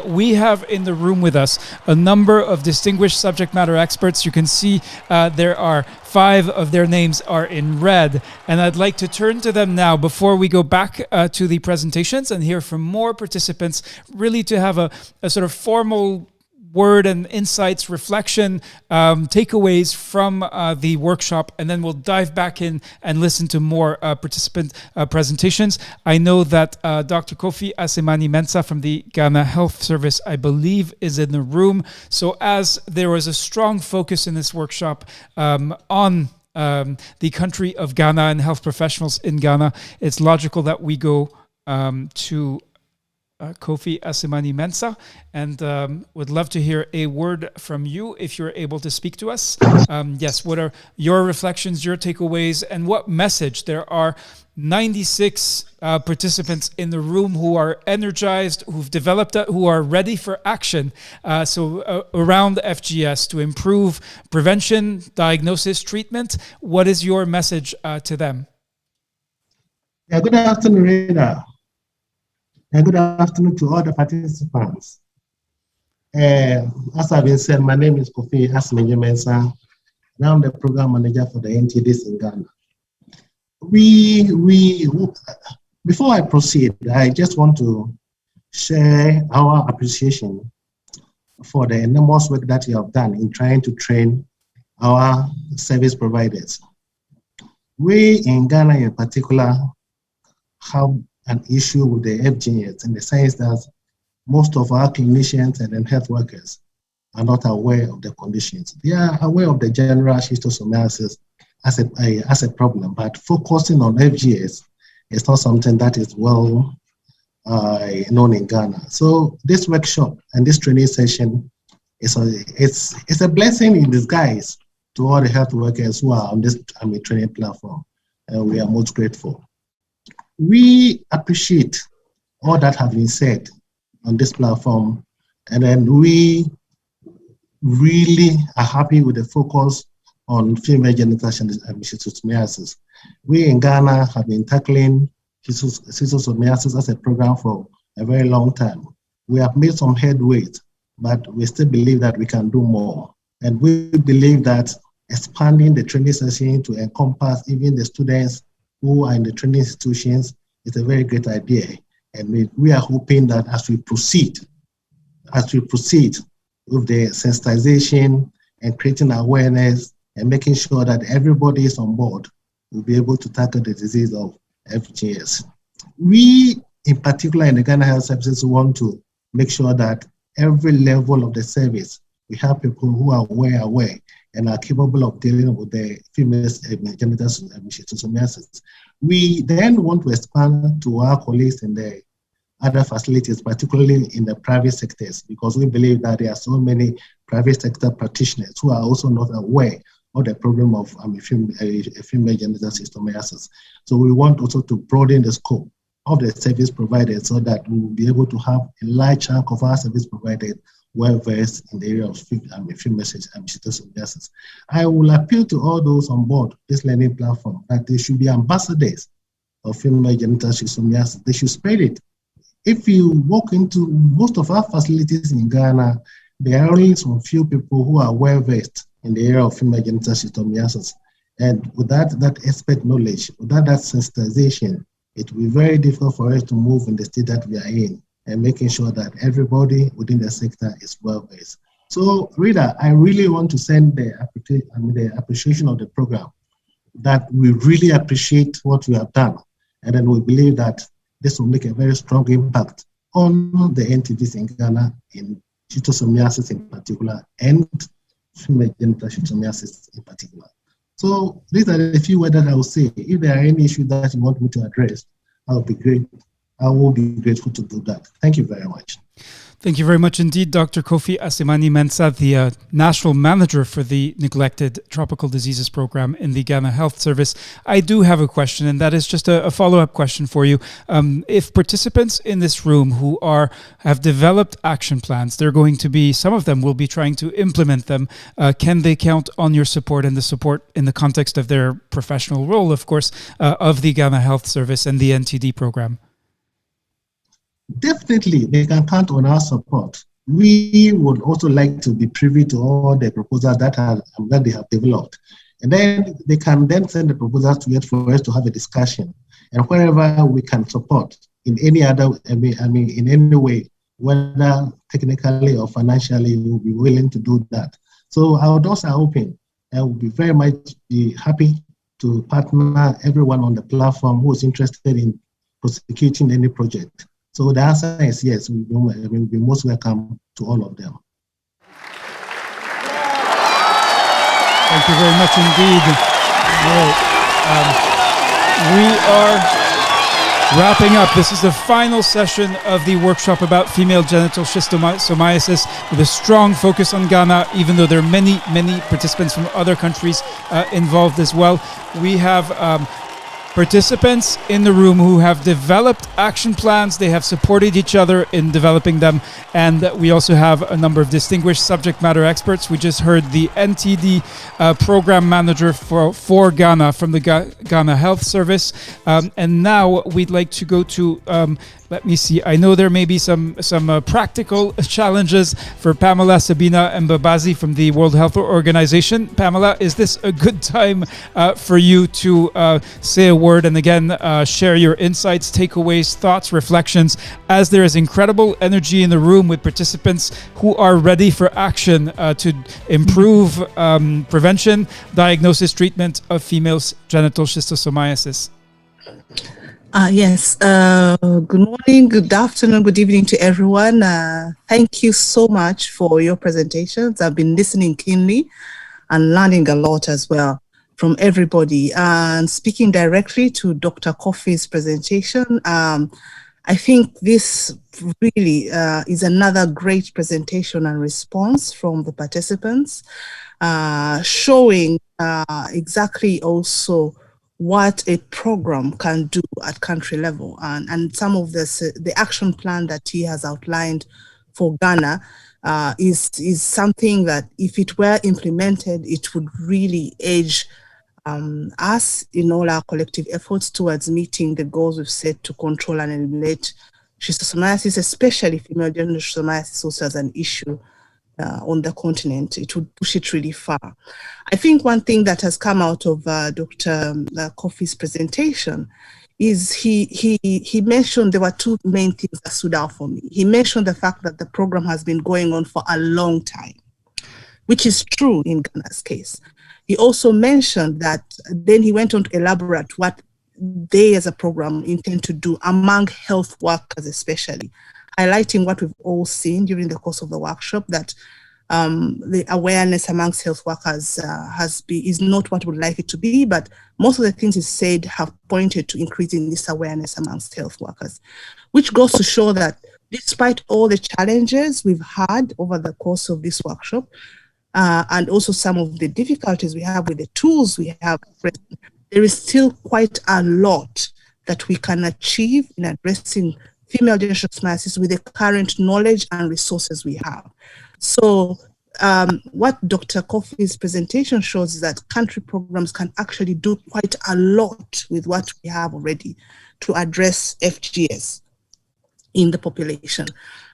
We have in the room with us a number of distinguished subject matter experts. You can see there are 5 of their names are in red. And I'd like to turn to them now before we go back to the presentations and hear from more participants, really to have a sort of formal word and insights, reflection, takeaways from the workshop, and then we'll dive back in and listen to more participant presentations. I know that Dr. Kofi Asemani-Mensah from the Ghana Health Service, I believe, is in the room. So as there was a strong focus in this workshop on the country of Ghana and health professionals in Ghana, it's logical that we go to Kofi Asemani-Mensah, and would love to hear a word from you if you're able to speak to us. Yes, what are your reflections, your takeaways, and what message? There are 96 participants in the room who are energized, who've developed, who are ready for action. So around FGS to improve prevention, diagnosis, treatment. What is your message to them? Yeah, good afternoon, Rita. And good afternoon to all the participants. As I've been said, my name is Kofi Asemani-Mensah, and I'm the program manager for the NTDs in Ghana. Before I proceed, I just want to share our appreciation for the enormous work that you have done in trying to train our service providers. We in Ghana in particular have an issue with the FGS in the sense that most of our clinicians and then health workers are not aware of the conditions. They are aware of the general schistosomiasis as a problem, but focusing on FGS is not something that is well known in Ghana. So this workshop and this training session is a blessing in disguise to all the health workers who are on this training platform, and we are most grateful. We appreciate all that has been said on this platform, and then we really are happy with the focus on female genital schistosomiasis. We in Ghana have been tackling schistosomiasis as a program for a very long time. We have made some headway, but we still believe that we can do more. And we believe that expanding the training session to encompass even the students who are in the training institutions is a very great idea. And we are hoping that as we proceed with the sensitization and creating awareness and making sure that everybody is on board, we'll be able to tackle the disease of FGS. We, in particular in the Ghana Health Services, want to make sure that every level of the service, we have people who are aware and are capable of dealing with the female genital schistosomiasis. We then want to expand to our colleagues in the other facilities, particularly in the private sectors, because we believe that there are so many private sector practitioners who are also not aware of the problem of female genital schistosomiasis. So we want also to broaden the scope of the service providers so that we will be able to have a large chunk of our service providers well versed in the area of female schistosomiasis. I will appeal to all those on board this learning platform that they should be ambassadors of female genital schistosomiasis. They should spread it. If you walk into most of our facilities in Ghana, there are only some few people who are well versed in the area of female genital schistosomiasis. And without that expert knowledge, without that sensitization, it will be very difficult for us to move in the state that we are in, and making sure that everybody within the sector is well-versed. So, Rita, I really want to send the appreciation of the program, that we really appreciate what you have done, and then we believe that this will make a very strong impact on the entities in Ghana, in schistosomiasis in particular, and female genital schistosomiasis in particular. So these are the few words that I will say. If there are any issues that you want me to address, I will be grateful to do that. Thank you very much. Thank you very much indeed, Dr. Kofi Asemani Mensah, the National Manager for the Neglected Tropical Diseases Program in the Ghana Health Service. I do have a question, and that is just a follow-up question for you. If participants in this room who have developed action plans, some of them will be trying to implement them. Can they count on your support and the support in the context of their professional role, of course, of the Ghana Health Service and the NTD program? Definitely, they can count on our support. We would also like to be privy to all the proposals that they have developed. And then they can then send the proposals to us for us to have a discussion. And wherever we can support in any other, in any way, whether technically or financially, we'll be willing to do that. So our doors are open. I will be very much happy to partner everyone on the platform who is interested in prosecuting any project. So the answer is yes, we'll be most welcome to all of them. Thank you very much indeed. We are wrapping up. This is the final session of the workshop about female genital schistosomiasis with a strong focus on Ghana, even though there are many participants from other countries involved as well. We have participants in the room who have developed action plans. They have supported each other in developing them. And we also have a number of distinguished subject matter experts. We just heard the NTD program manager for Ghana from the Ghana Health Service. And now we'd like to go to let me see. I know there may be some practical challenges for Pamela, Sabina, and Babazi from the World Health Organization. Pamela, is this a good time for you to say a word and again share your insights, takeaways, thoughts, reflections, as there is incredible energy in the room with participants who are ready for action to improve prevention, diagnosis, treatment of female genital schistosomiasis? Yes. Good morning, good afternoon, good evening to everyone. Thank you so much for your presentations. I've been listening keenly and learning a lot as well from everybody. And speaking directly to Dr. Kofi's presentation, I think this really is another great presentation and response from the participants, showing exactly also what a program can do at country level, and some of the action plan that he has outlined for Ghana is something that if it were implemented, it would really aid us in all our collective efforts towards meeting the goals we've set to control and eliminate schistosomiasis, especially female genital schistosomiasis also as an issue on the continent. It would push it really far. I think one thing that has come out of Dr. Kofi's presentation is he mentioned there were two main things that stood out for me. He mentioned the fact that the program has been going on for a long time, which is true in Ghana's case. He also mentioned that, then he went on to elaborate what they as a program intend to do among health workers especially, highlighting what we've all seen during the course of the workshop, that the awareness amongst health workers is not what we would like it to be, but most of the things he said have pointed to increasing this awareness amongst health workers, which goes to show that despite all the challenges we've had over the course of this workshop, and also some of the difficulties we have with the tools we have, there is still quite a lot that we can achieve in addressing female genital schistosomiasis with the current knowledge and resources we have. So what Dr. Kofi's presentation shows is that country programs can actually do quite a lot with what we have already to address FGS in the population.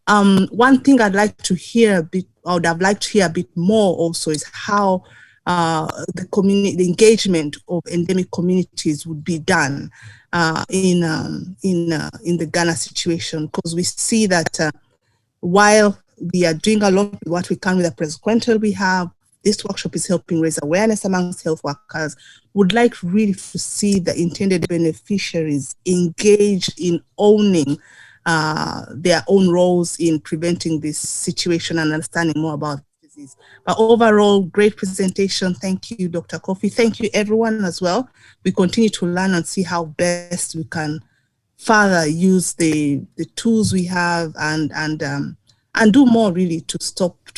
One thing I'd like to hear a bit more also is how the engagement of endemic communities would be done in the Ghana situation, because we see that while we are doing a lot with what we can with the present we have, this workshop is helping raise awareness amongst health workers. Would like really to see the intended beneficiaries engaged in owning their own roles in preventing this situation and understanding more about this disease. But overall, great presentation. Thank you, Dr. Kofi. Thank you, everyone, as well. We continue to learn and see how best we can further use the tools we have and do more really to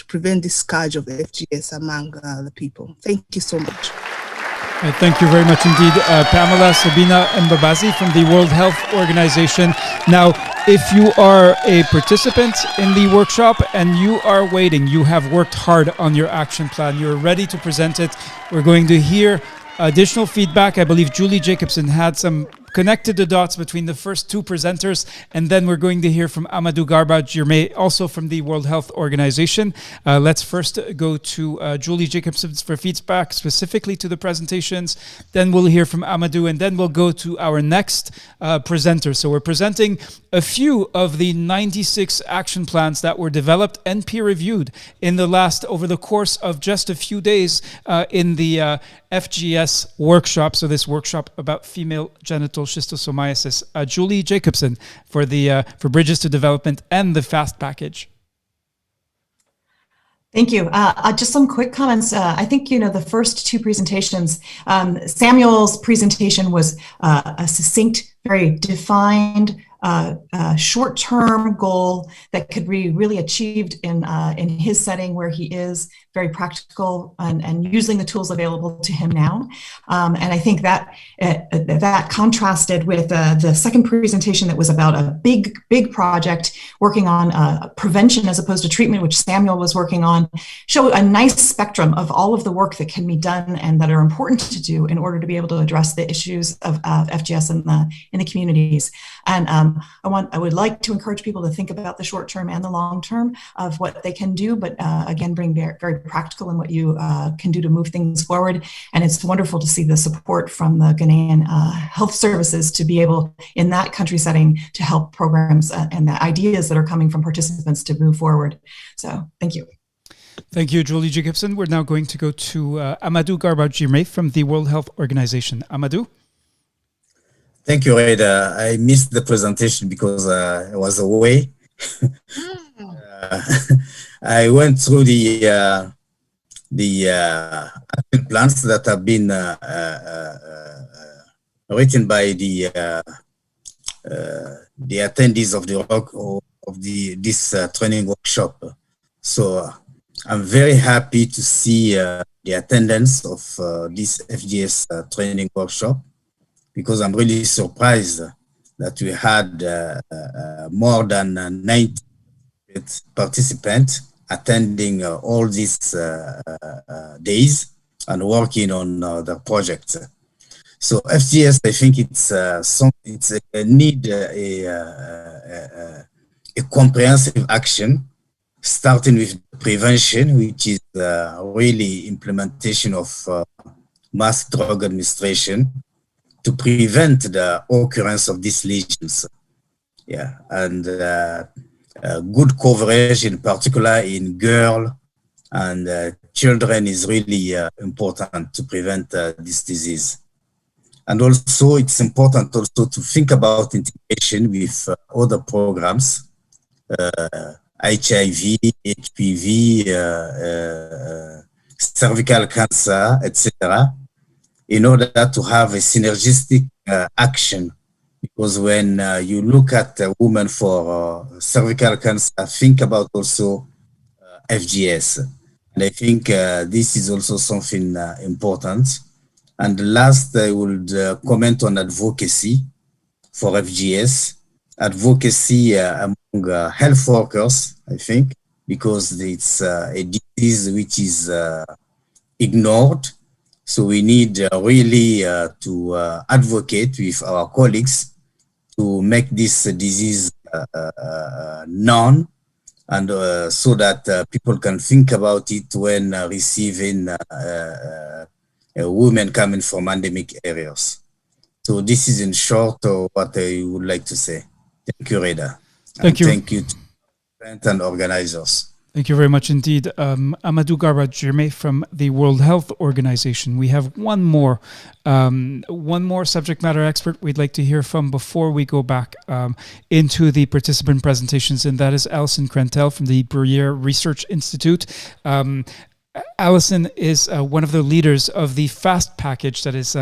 prevent this scourge of FGS among the people. Thank you so much. Thank you very much indeed, Pamela, Sabina Mbabazi from the World Health Organization. Now, if you are a participant in the workshop and you are waiting, you have worked hard on your action plan, you're ready to present it, we're going to hear additional feedback. I believe Julie Jacobson had connected the dots between the first two presenters, and then we're going to hear from Amadou Garba-Jirmé, also from the World Health Organization. Let's first go to Julie Jacobson for feedback specifically to the presentations. Then we'll hear from Amadou, and then we'll go to our next presenter. So we're presenting a few of the 96 action plans that were developed and peer-reviewed over the course of just a few days in the FGS workshop. So this workshop about female genital schistosomiasis. Julie Jacobson for Bridges to Development and the FAST package. Thank you. Just some quick comments. I think, the first two presentations, Samuel's presentation was a succinct, very defined, short-term goal that could be really achieved in his setting where he is, very practical and using the tools available to him now. And I think that that contrasted with the second presentation that was about a big project working on prevention as opposed to treatment, which Samuel was working on, show a nice spectrum of all of the work that can be done and that are important to do in order to be able to address the issues of FGS in the communities. And I would like to encourage people to think about the short term and the long term of what they can do, but again, being very practical in what you can do to move things forward. And it's wonderful to see the support from the Ghanaian health services to be able, in that country setting, to help programs and the ideas that are coming from participants to move forward. So thank you. Thank you, Julie Jacobson. We're now going to go to Amadou Garba-Jirmé from the World Health Organization. Amadou? Thank you, Reda. I missed the presentation because I was away. I went through the action plans that have been written by the attendees of this training workshop. So I'm very happy to see the attendance of this FGS training workshop, because I'm really surprised that we had more than 90 participants attending all these days and working on the project. So FGS, I think it's a need a comprehensive action, starting with prevention, which is really implementation of mass drug administration to prevent the occurrence of these lesions. Yeah, and good coverage, in particular in girls and children, is really important to prevent this disease. And also, it's important also to think about integration with other programs, HIV, HPV, cervical cancer, etc., in order to have a synergistic action. Because when you look at a woman for cervical cancer, think about also FGS. And I think this is also something important. And last, I would comment on advocacy for FGS. Advocacy among health workers, I think, because it's a disease which is ignored. So we need really to advocate with our colleagues to make this disease known, and so that people can think about it when receiving women coming from endemic areas. So this is in short what I would like to say. Thank you, Reda. Thank you. Thank you to and organizers. Thank you very much indeed. Amadou Garba Jirme from the World Health Organization. We have one more subject matter expert we'd like to hear from before we go back into the participant presentations, and that is Alison Krentel from the Bruyere Research Institute. Alison is one of the leaders of the FAST package that is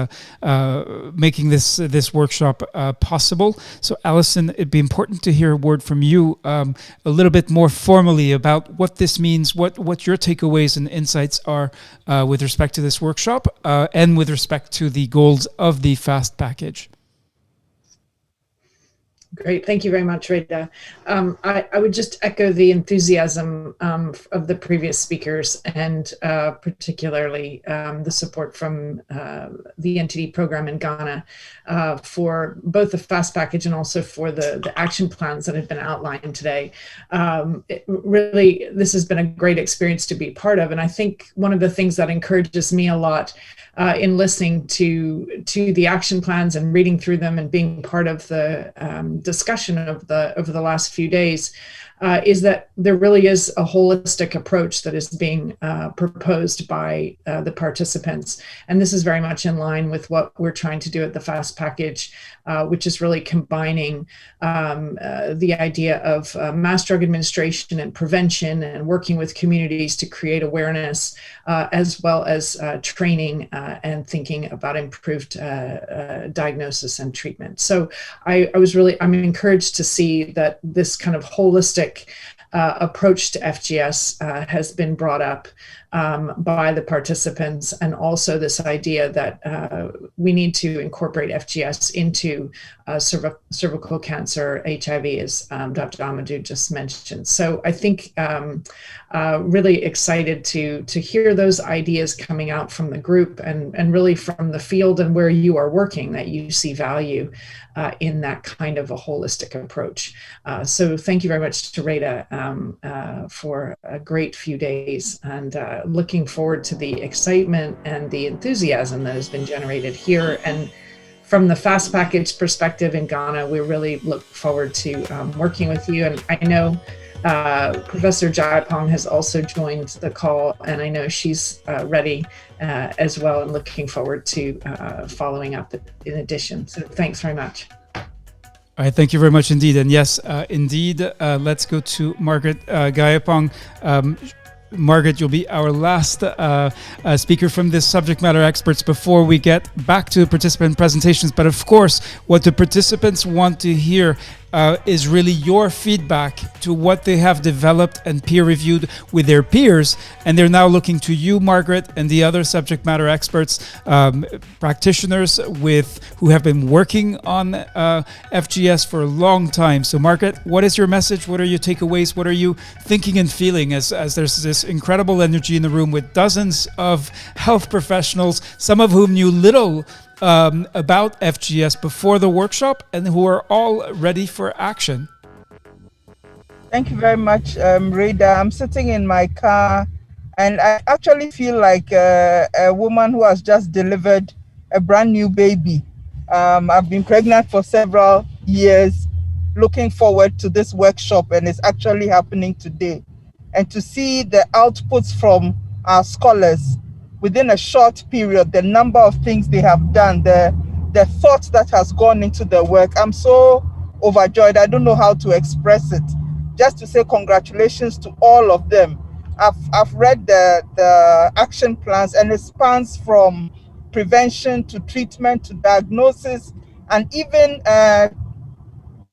making this workshop possible. So Alison, it'd be important to hear a word from you a little bit more formally about what this means, what your takeaways and insights are with respect to this workshop and with respect to the goals of the FAST package. Great, thank you very much, Rita. I would just echo the enthusiasm of the previous speakers, and particularly the support from the NTD program in Ghana for both the FAST package and also for the action plans that have been outlined today. Really, this has been a great experience to be part of, and I think one of the things that encourages me a lot in listening to the action plans and reading through them and being part of the discussion over the last few days is that there really is a holistic approach that is being proposed by the participants. And this is very much in line with what we're trying to do at the FAST package, which is really combining the idea of mass drug administration and prevention and working with communities to create awareness, as well as training and thinking about improved diagnosis and treatment. So I'm encouraged to see that this kind of holistic approach to FGS has been brought up by the participants, and also this idea that we need to incorporate FGS into cervical cancer, HIV, as Dr. Amadou just mentioned. So I think really excited to hear those ideas coming out from the group and really from the field and where you are working, that you see value in that kind of a holistic approach. So thank you very much to Rita for a great few days, and looking forward to the excitement and the enthusiasm that has been generated here. And from the FAST package perspective in Ghana, we really look forward to working with you. And I know Professor Jaipong has also joined the call, and I know she's ready as well, and looking forward to following up in addition. So thanks very much. All right, thank you very much indeed. And yes, indeed, let's go to Margaret Gayapong. Margaret, you'll be our last speaker from this subject matter experts before we get back to participant presentations. But of course, what the participants want to hear is really your feedback to what they have developed and peer-reviewed with their peers. And they're now looking to you, Margaret, and the other subject matter experts, practitioners who have been working on FGS for a long time. So Margaret, what is your message? What are your takeaways? What are you thinking and feeling as there's this incredible energy in the room with dozens of health professionals, some of whom knew little about FGS before the workshop, and who are all ready for action? Thank you very much, Rita. I'm sitting in my car, and I actually feel like a woman who has just delivered a brand new baby. I've been pregnant for several years, looking forward to this workshop, and it's actually happening today. And to see the outputs from our scholars within a short period, the number of things they have done, the thought that has gone into the work, I'm so overjoyed. I don't know how to express it. Just to say congratulations to all of them. I've read the action plans, and it spans from prevention to treatment to diagnosis, and even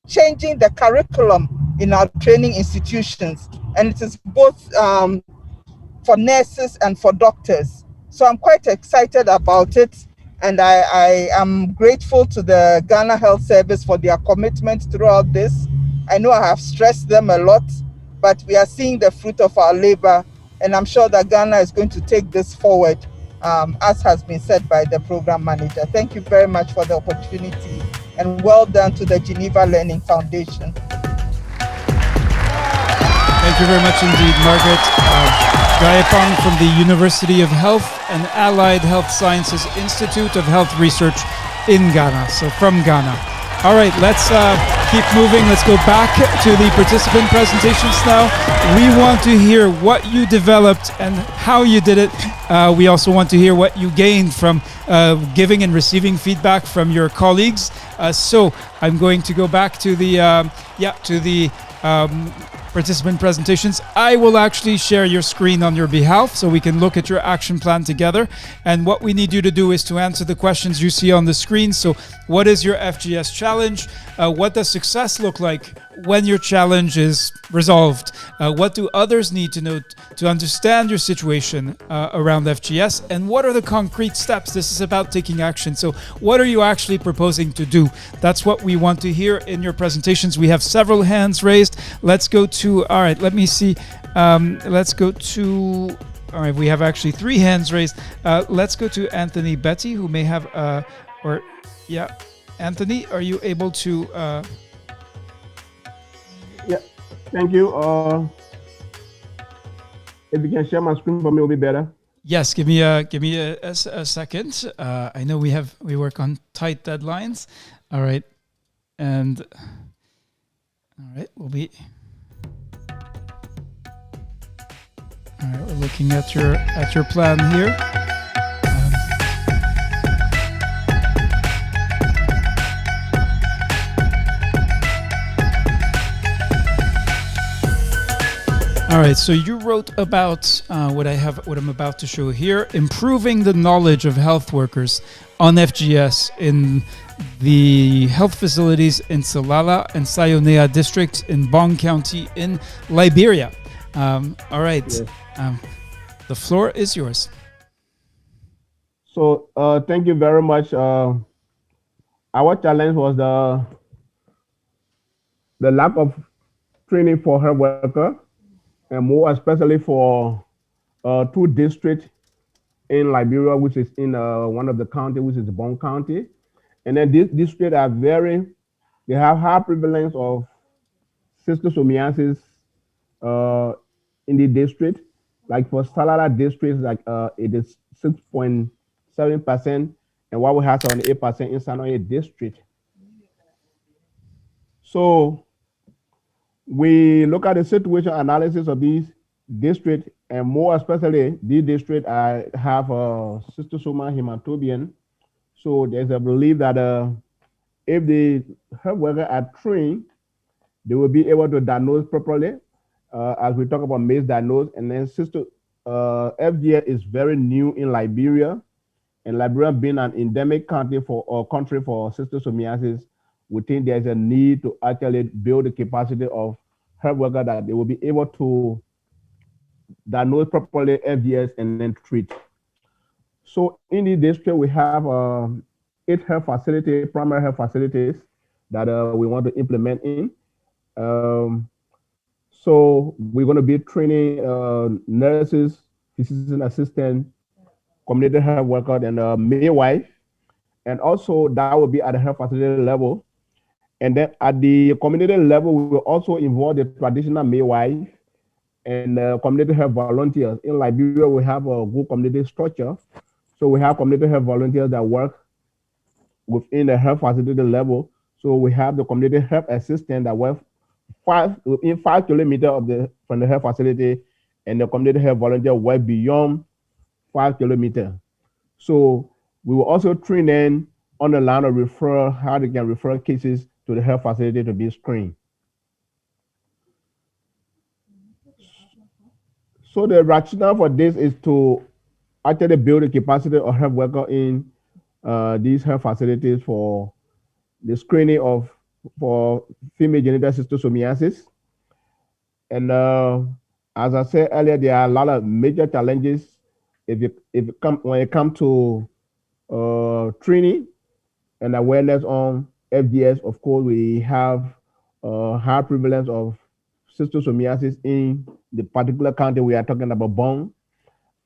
changing the curriculum in our training institutions. And it is both for nurses and for doctors. So I'm quite excited about it, and I am grateful to the Ghana Health Service for their commitment throughout this. I know I have stressed them a lot, but we are seeing the fruit of our labor, and I'm sure that Ghana is going to take this forward, as has been said by the program manager. Thank you very much for the opportunity, and well done to the Geneva Learning Foundation. Thank you very much indeed, Margaret. Gayapong from the University of Health and Allied Health Sciences Institute of Health Research in Ghana, so from Ghana. All right, let's keep moving. Let's go back to the participant presentations now. We want to hear what you developed and how you did it. We also want to hear what you gained from giving and receiving feedback from your colleagues. So I'm going to go back to the participant presentations. I will actually share your screen on your behalf so we can look at your action plan together. And what we need you to do is to answer the questions you see on the screen. So what is your FGS challenge? What does success look like when your challenge is resolved? What do others need to know to understand your situation around FGS? And what are the concrete steps? This is about taking action. So what are you actually proposing to do? That's what we want to hear in your presentations. We have several hands raised. Let's go to, all right, let me see. Let's go to, all right, we have actually 3 hands raised. Let's go to Anthony Betty, who may have, Anthony, are you able to? Yeah, thank you. If you can share my screen for me, it'll be better. Yes, give me a second. I know we work on tight deadlines. All right, and all right, we're looking at your plan here. All right, so you wrote about what I'm about to show here, improving the knowledge of health workers on FGS in the health facilities in Salala and Sayonea districts in Bong County in Liberia. All right, yes. The floor is yours. So thank you very much. Our challenge was the lack of training for health workers, and more especially for 2 districts in Liberia, which is in one of the county, which is Bong County. And then these districts are they have high prevalence of schistosomiasis in the district. Like for Salala district, like it is 6.7%, and what we have 78% in Sanoye district. So we look at the situation analysis of these districts, and more especially these districts have schistosoma hematobium. So there's a belief that if the health workers are trained, they will be able to diagnose properly, as we talk about misdiagnosis. And then FGS is very new in Liberia, and Liberia being an endemic country for schistosomiasis, we think there's a need to actually build the capacity of health workers that they will be able to diagnose properly FGS and then treat. So in the district, we have 8 health facilities, primary health facilities that we want to implement in. So we're going to be training nurses, physician assistant, community health worker, and midwife. And also that will be at the health facility level. And then at the community level, we will also involve the traditional midwife and community health volunteers. In Liberia, we have a good community structure. So we have community health volunteers that work within the health facility level. So we have the community health assistant that work within 5 kilometers from the health facility, and the community health volunteer work beyond 5 kilometers. So we will also train them on the line of referral, how they can refer cases to the health facility to be screened. So the rationale for this is to actually build the capacity of health workers in these health facilities for the screening for female genital schistosomiasis. And as I said earlier, there are a lot of major challenges when it comes to training and awareness on FGS. Of course, we have high prevalence of schistosomiasis in the particular county we are talking about, Bong,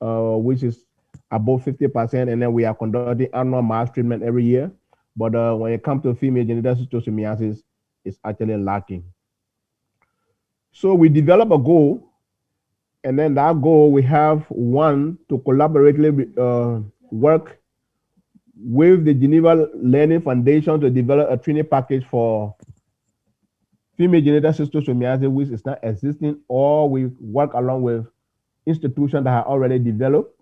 which is above 50%, and then we are conducting annual mass treatment every year. But when it comes to female genital schistosomiasis, it's actually lacking. So we develop a goal, and then that goal we have one to collaboratively work with the Geneva Learning Foundation to develop a training package for female genital schistosomiasis, which is not existing, or we work along with institutions that are already developed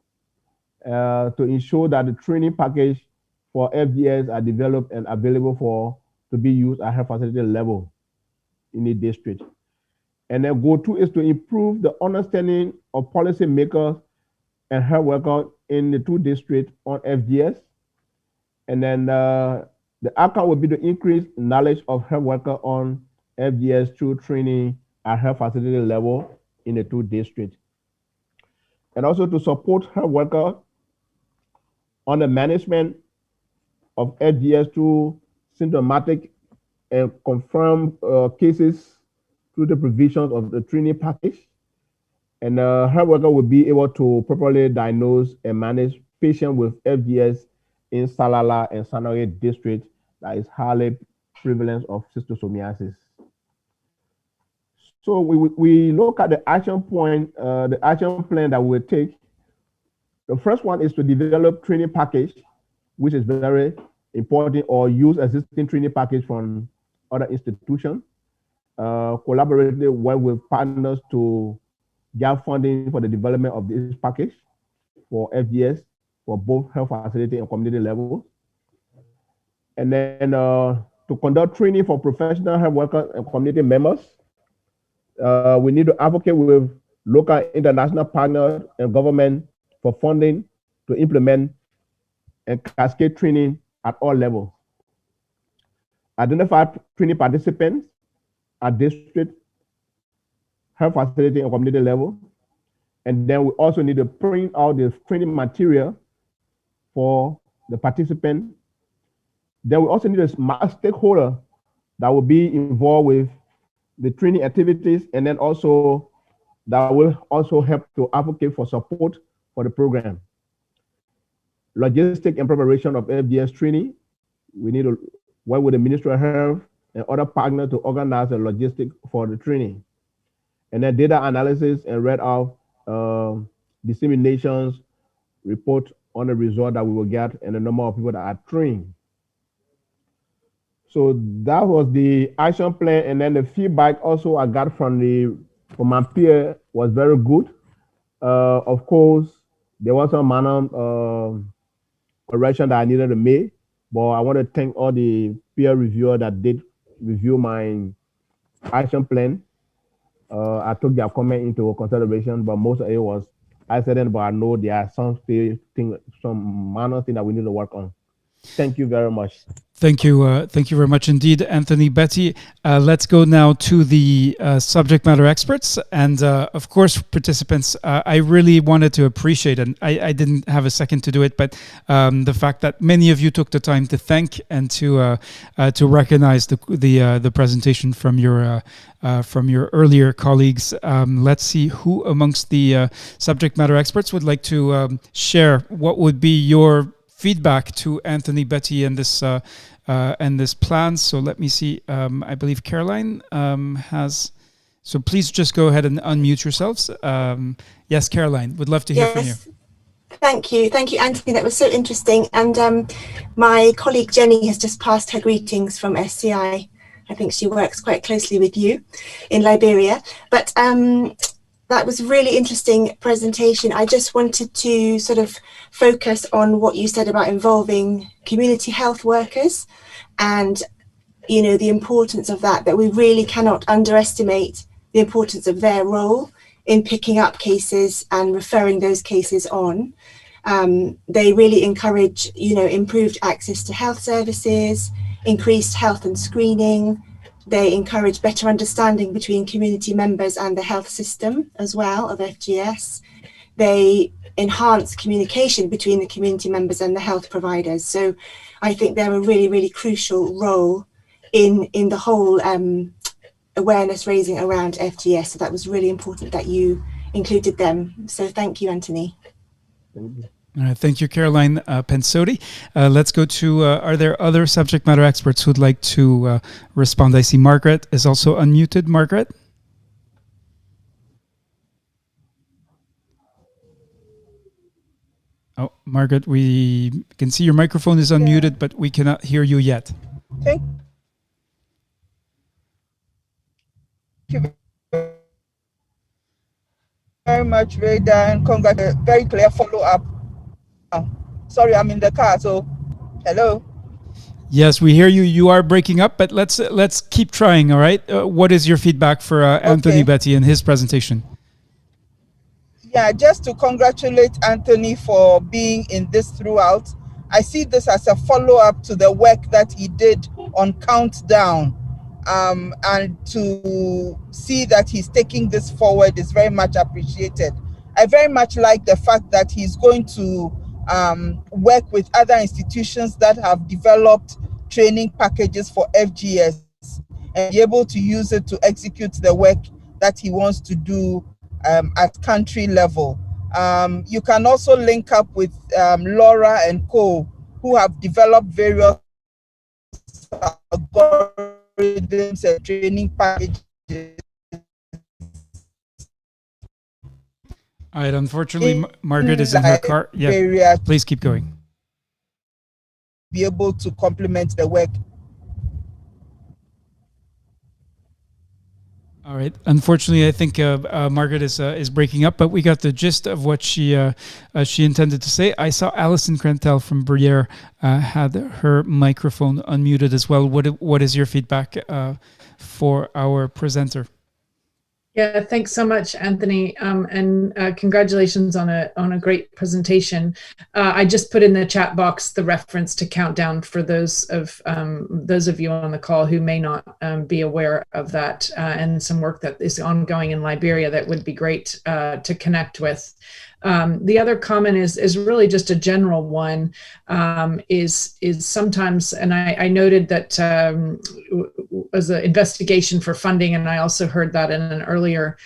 to ensure that the training package for FGS are developed and available to be used at health facility level in the district. And then goal 2 is to improve the understanding of policymakers and health workers in the 2 districts on FGS. And then the outcome will be to increase knowledge of health workers on FGS through training at health facility level in the 2 districts. And also to support health workers on the management of FGS through symptomatic and confirmed cases through the provisions of the training package. And health worker will be able to properly diagnose and manage patients with FGS in Salala and Sanoye district that is highly prevalent of schistosomiasis. So we look at the action point, the action plan that we'll take. The first one is to develop training package, which is very important, or use existing training package from other institutions. Collaboratively work with partners to get funding for the development of this package for FGS for both health facility and community levels. And then to conduct training for professional health workers and community members. We need to advocate with local international partners and government for funding to implement and cascade training at all levels. Identify training participants at district, health facility, and community level. And then we also need to print out the training material for the participant. Then we also need a smart stakeholder that will be involved with the training activities, and then also that will also help to advocate for support for the program. Logistic and preparation of FGS training. We need to work with the Ministry of Health and other partners to organize the logistics for the training. And then data analysis and read out disseminations, report on the result that we will get and the number of people that are trained. So that was the action plan, and then the feedback also I got from my peer was very good. Of course, there was some minor correction that I needed to make, but I want to thank all the peer reviewers that did review my action plan. I took their comment into consideration, but most of it was excellent. But I know there are some minor things that we need to work on. Thank you very much. Thank you very much indeed, Anthony. Betty, let's go now to the subject matter experts and of course participants. I really wanted to appreciate, and I didn't have a second to do it, but the fact that many of you took the time to thank and to recognize the presentation from your earlier colleagues. Let's see who amongst the subject matter experts would like to share what would be your feedback to Anthony, Betty, and this plan. So let me see. I believe Caroline has. So please just go ahead and unmute yourselves. Yes, Caroline, would love to hear from you. Thank you, Anthony. That was so interesting. And my colleague Jenny has just passed her greetings from SCI. I think she works quite closely with you in Liberia. But that was a really interesting presentation. I just wanted to sort of focus on what you said about involving community health workers and, you know, the importance of that we really cannot underestimate the importance of their role in picking up cases and referring those cases on. They really encourage, you know, improved access to health services, increased health and screening. They encourage better understanding between community members and the health system as well of FGS. They enhance communication between the community members and the health providers. So I think they're a really, really crucial role in the whole awareness raising around FGS. So that was really important that you included them. So thank you, Anthony. Thank you. All right, thank you, Caroline Pensoti. Let's go to, are there other subject matter experts who'd like to respond? I see Margaret is also unmuted. Margaret? Oh, Margaret, we can see your microphone is unmuted, but we cannot hear you yet. Thank you very much, Reda, and congrats. Very clear follow-up. Oh, sorry, I'm in the car, so hello. Yes, we hear you. You are breaking up, but let's keep trying. All right. What is your feedback for Anthony Betty and his presentation? Yeah, just to congratulate Anthony for being in this throughout. I see this as a follow-up to the work that he did on Countdown, and to see that he's taking this forward is very much appreciated. I very much like the fact that he's going to work with other institutions that have developed training packages for FGS and be able to use it to execute the work that he wants to do at country level. You can also link up with Laura and co, who have developed various algorithms and training packages. All right, unfortunately, Margaret is in her car. Yeah, please keep going. Be able to complement the work. All right. Unfortunately, I think Margaret is breaking up, but we got the gist of what she intended to say. I saw Alison Krentel from Briere had her microphone unmuted as well. What is your feedback for our presenter? Yeah, thanks so much, Anthony, and congratulations on a great presentation. I just put in the chat box the reference to Countdown for those of you on the call who may not be aware of that, and some work that is ongoing in Liberia that would be great to connect with. The other comment is really just a general one, is sometimes, and I noted that as an investigation for funding, and I also heard that in an earlier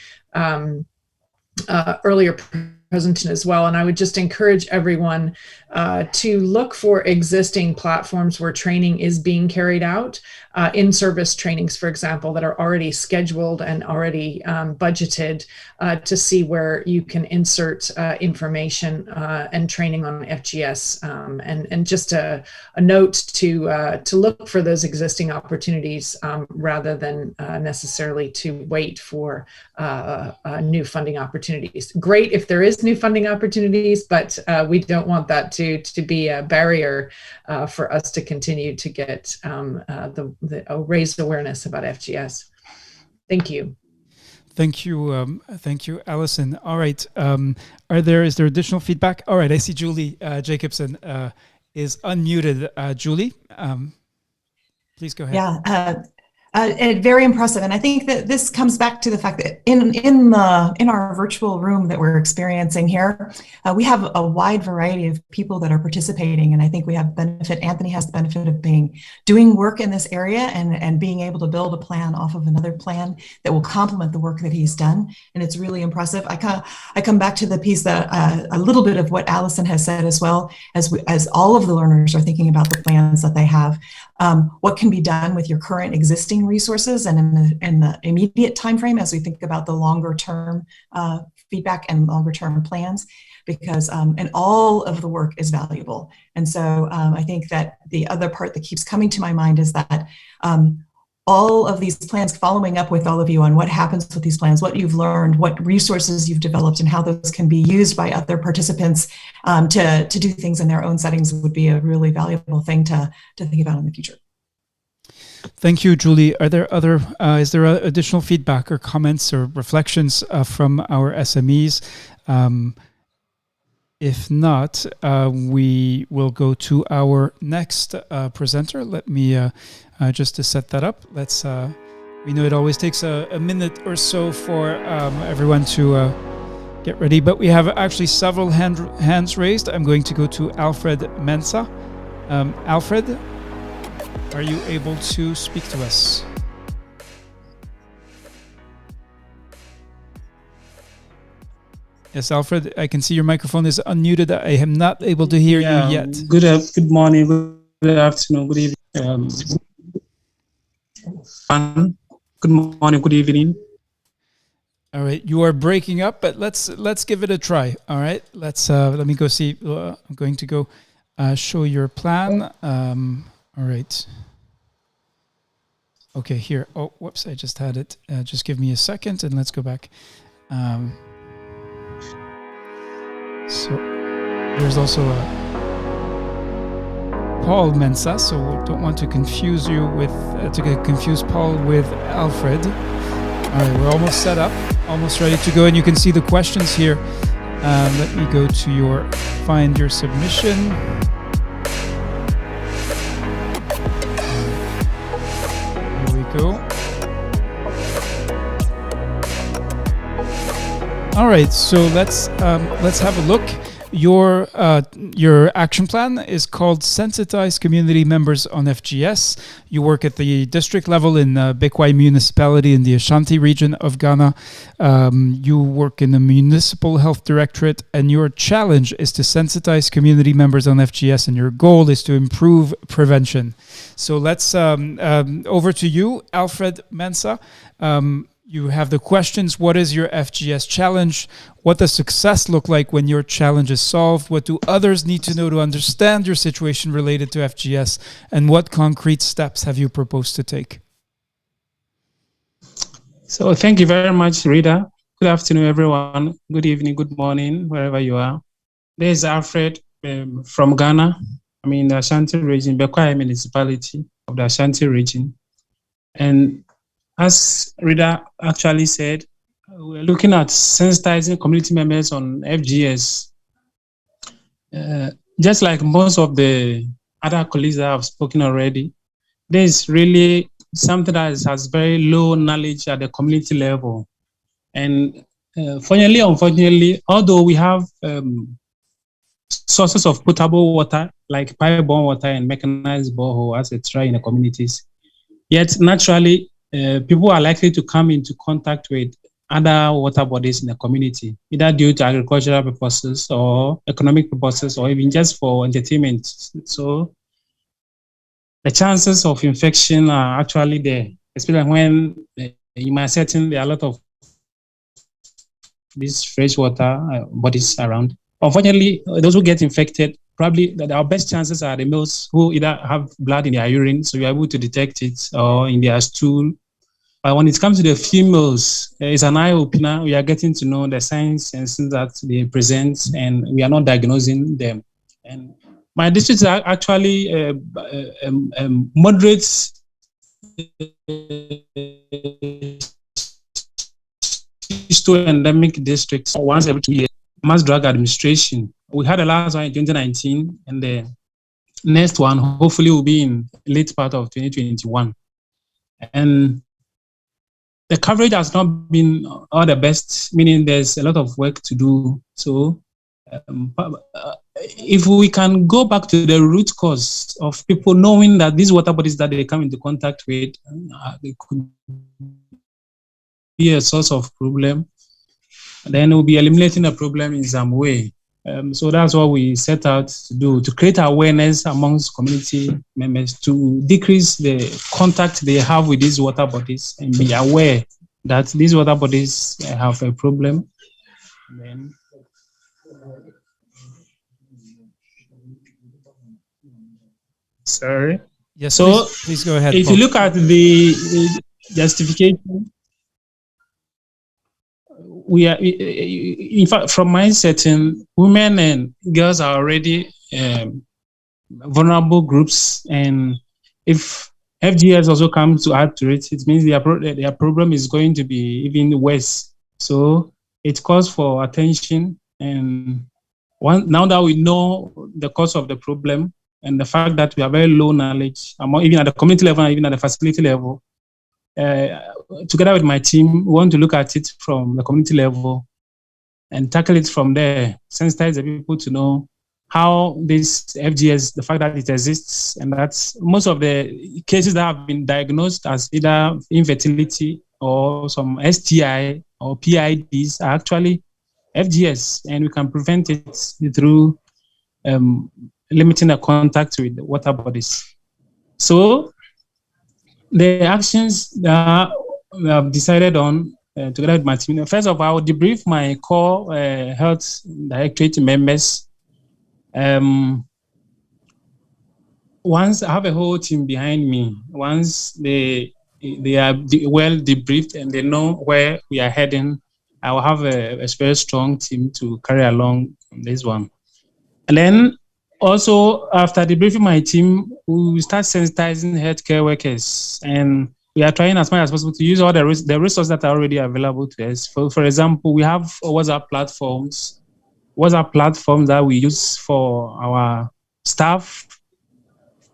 presentation as well. And I would just encourage everyone to look for existing platforms where training is being carried out, in-service trainings, for example, that are already scheduled and already budgeted, to see where you can insert information and training on FGS. And just a note to look for those existing opportunities rather than necessarily to wait for new funding opportunities. Great if there is new funding opportunities, but we don't want that to be a barrier for us to continue to get raised awareness about FGS. Thank you. Thank you, Alison. All right, is there additional feedback? All right, I see Julie Jacobson is unmuted. Julie, please go ahead. Yeah. Very impressive, and I think that this comes back to the fact that in our virtual room that we're experiencing here, we have a wide variety of people that are participating, and I think we have benefit. Anthony has the benefit of doing work in this area and being able to build a plan off of another plan that will complement the work that he's done, and it's really impressive. I come back to the piece that a little bit of what Alison has said as well, as all of the learners are thinking about the plans that they have. What can be done with your current existing resources and in the immediate time frame as we think about the longer term feedback and longer term plans, because and all of the work is valuable. And so I think that the other part that keeps coming to my mind is that all of these plans, following up with all of you on what happens with these plans, what you've learned, what resources you've developed, and how those can be used by other participants to do things in their own settings would be a really valuable thing to think about in the future. Thank you, Julie. Are there is there additional feedback or comments or reflections from our SMEs? If not, we will go to our next presenter. Let me just to set that up. Let's. We know it always takes a minute or so for everyone to get ready, but we have actually several hands raised. I'm going to go to Alfred Mensa. Alfred, are you able to speak to us? Yes, Alfred, I can see your microphone is unmuted. I am not able to hear you yet. Good morning, good afternoon, good evening. Good morning, good evening. All right, you are breaking up, but let's give it a try. All right, let me go see. I'm going to go show your plan. All right. Okay, here. Oh, whoops! I just had it. Just give me a second, and let's go back. So there's also Paul Mensa. So we don't want to confuse you with confuse Paul with Alfred. All right, we're almost set up, almost ready to go, and you can see the questions here. Let me go to find your submission. Here we go. All right, so let's have a look. Your action plan is called Sensitize Community Members on FGS. You work at the district level in Bekwai municipality in the Ashanti region of Ghana. You work in the municipal health directorate, and your challenge is to sensitize community members on FGS, and your goal is to improve prevention. So let's over to you, Alfred Mensa. You have the questions. What is your FGS challenge? What does success look like when your challenge is solved? What do others need to know to understand your situation related to FGS? And what concrete steps have you proposed to take? So thank you very much, Rita. Good afternoon, everyone. Good evening, good morning, wherever you are. This is Alfred from Ghana. I'm in the Ashanti region, Bekwai municipality of the Ashanti region. And as Rita actually said, we're looking at sensitizing community members on FGS. Just like most of the other colleagues that have spoken already, there's really something that has very low knowledge at the community level. And fortunately, unfortunately, although we have sources of potable water, like pipe-borne water and mechanized borehole, etc., in the communities, yet naturally, people are likely to come into contact with other water bodies in the community, either due to agricultural purposes or economic purposes, or even just for entertainment. So the chances of infection are actually there, especially when in my setting there are a lot of these freshwater bodies around. Unfortunately, those who get infected, probably our best chances are the males who either have blood in their urine, so you're able to detect it, or in their stool. But when it comes to the females, it's an eye-opener. We are getting to know the signs and symptoms that they present, and we are not diagnosing them. And my district is actually moderate endemic districts once every 2 years. Mass drug administration. We had the last one in 2019, and the next one hopefully will be in late part of 2021. And the coverage has not been all the best, meaning there's a lot of work to do. So if we can go back to the root cause of people knowing that these water bodies that they come into contact with, they could be a source of problem, then we'll be eliminating the problem in some way. So that's what we set out to do, to create awareness amongst community members, to decrease the contact they have with these water bodies and be aware that these water bodies have a problem. Then, sorry. Yes, so please go ahead. If Paul. you look at the justification, we are, in fact, from my setting, women and girls are already vulnerable groups, and if FGS also comes to add to it, it means their problem is going to be even worse. So it calls for attention, and now that we know the cause of the problem and the fact that we have very low knowledge, even at the community level and even at the facility level, together with my team, we want to look at it from the community level and tackle it from there, sensitize the people to know how this FGS, the fact that it exists, and that's most of the cases that have been diagnosed as either infertility or some STI or PIDs are actually FGS, and we can prevent it through limiting the contact with the water bodies. So the actions that we have decided on together with my team. First of all, I will debrief my core health directorate members. Once I have a whole team behind me, once they are well debriefed and they know where we are heading, I will have a very strong team to carry along this one. And then also after debriefing my team, we will start sensitizing healthcare workers, and we are trying as much as possible to use all the resources that are already available to us. For example, we have WhatsApp platforms that we use for our staff,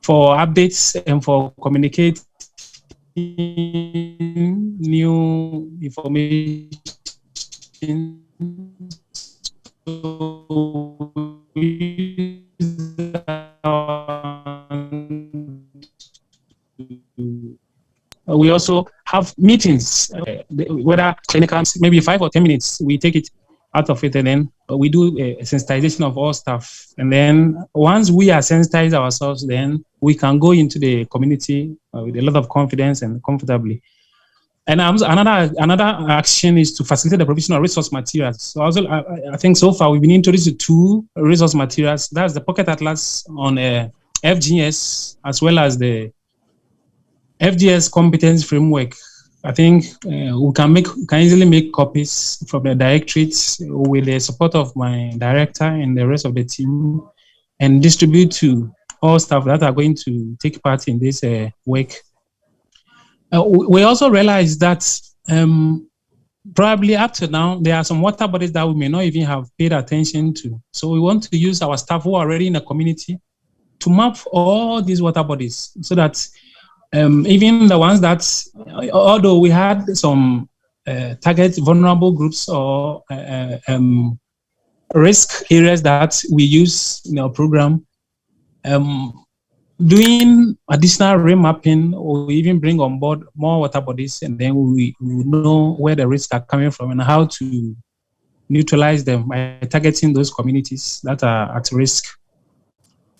for updates and for communicating new information. We also have meetings, whether clinical, maybe 5 or 10 minutes, we take it out of it, and then we do a sensitization of all staff. And then once we are sensitized ourselves, then we can go into the community with a lot of confidence and comfortably. And another action is to facilitate the provision of resource materials. So also, I think so far we've been introduced to 2 resource materials. That's the Pocket Atlas on FGS, as well as the FGS competence framework. I think we can easily make copies from the directorates with the support of my director and the rest of the team, and distribute to all staff that are going to take part in this work. We also realize that probably up to now, there are some water bodies that we may not even have paid attention to. So we want to use our staff who are already in the community to map all these water bodies, so that even the ones that, although we had some target vulnerable groups or risk areas that we use in our program, doing additional remapping, or even bring on board more water bodies, and then we know where the risks are coming from and how to neutralize them by targeting those communities that are at risk.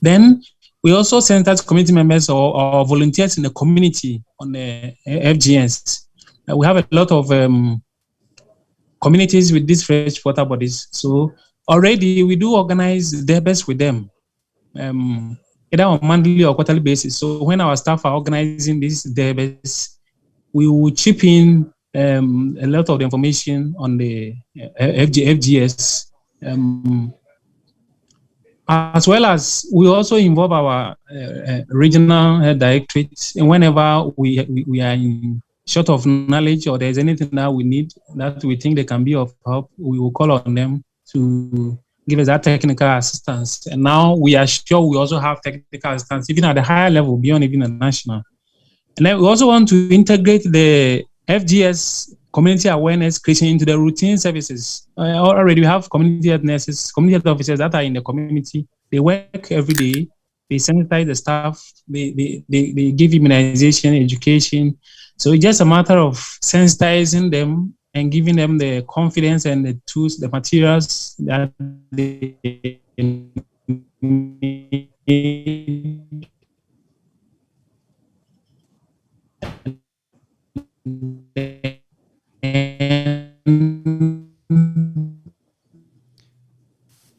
Then we also sensitize community members or volunteers in the community on the FGS. We have a lot of communities with these fresh water bodies. So already we do organize debates with them, either on monthly or quarterly basis. So when our staff are organizing these debates, we will chip in a lot of the information on the FGS. As well as we also involve our regional directorates, and whenever we are in short of knowledge or there's anything that we need that we think they can be of help, we will call on them to give us that technical assistance. And now we are sure we also have technical assistance even at the higher level, beyond even the national. And then we also want to integrate the FGS community awareness creation into the routine services. Already we have community health nurses, community health officers that are in the community. They work every day. They sensitize the staff. They give immunization, education. So it's just a matter of sensitizing them and giving them the confidence and the tools, the materials that they need.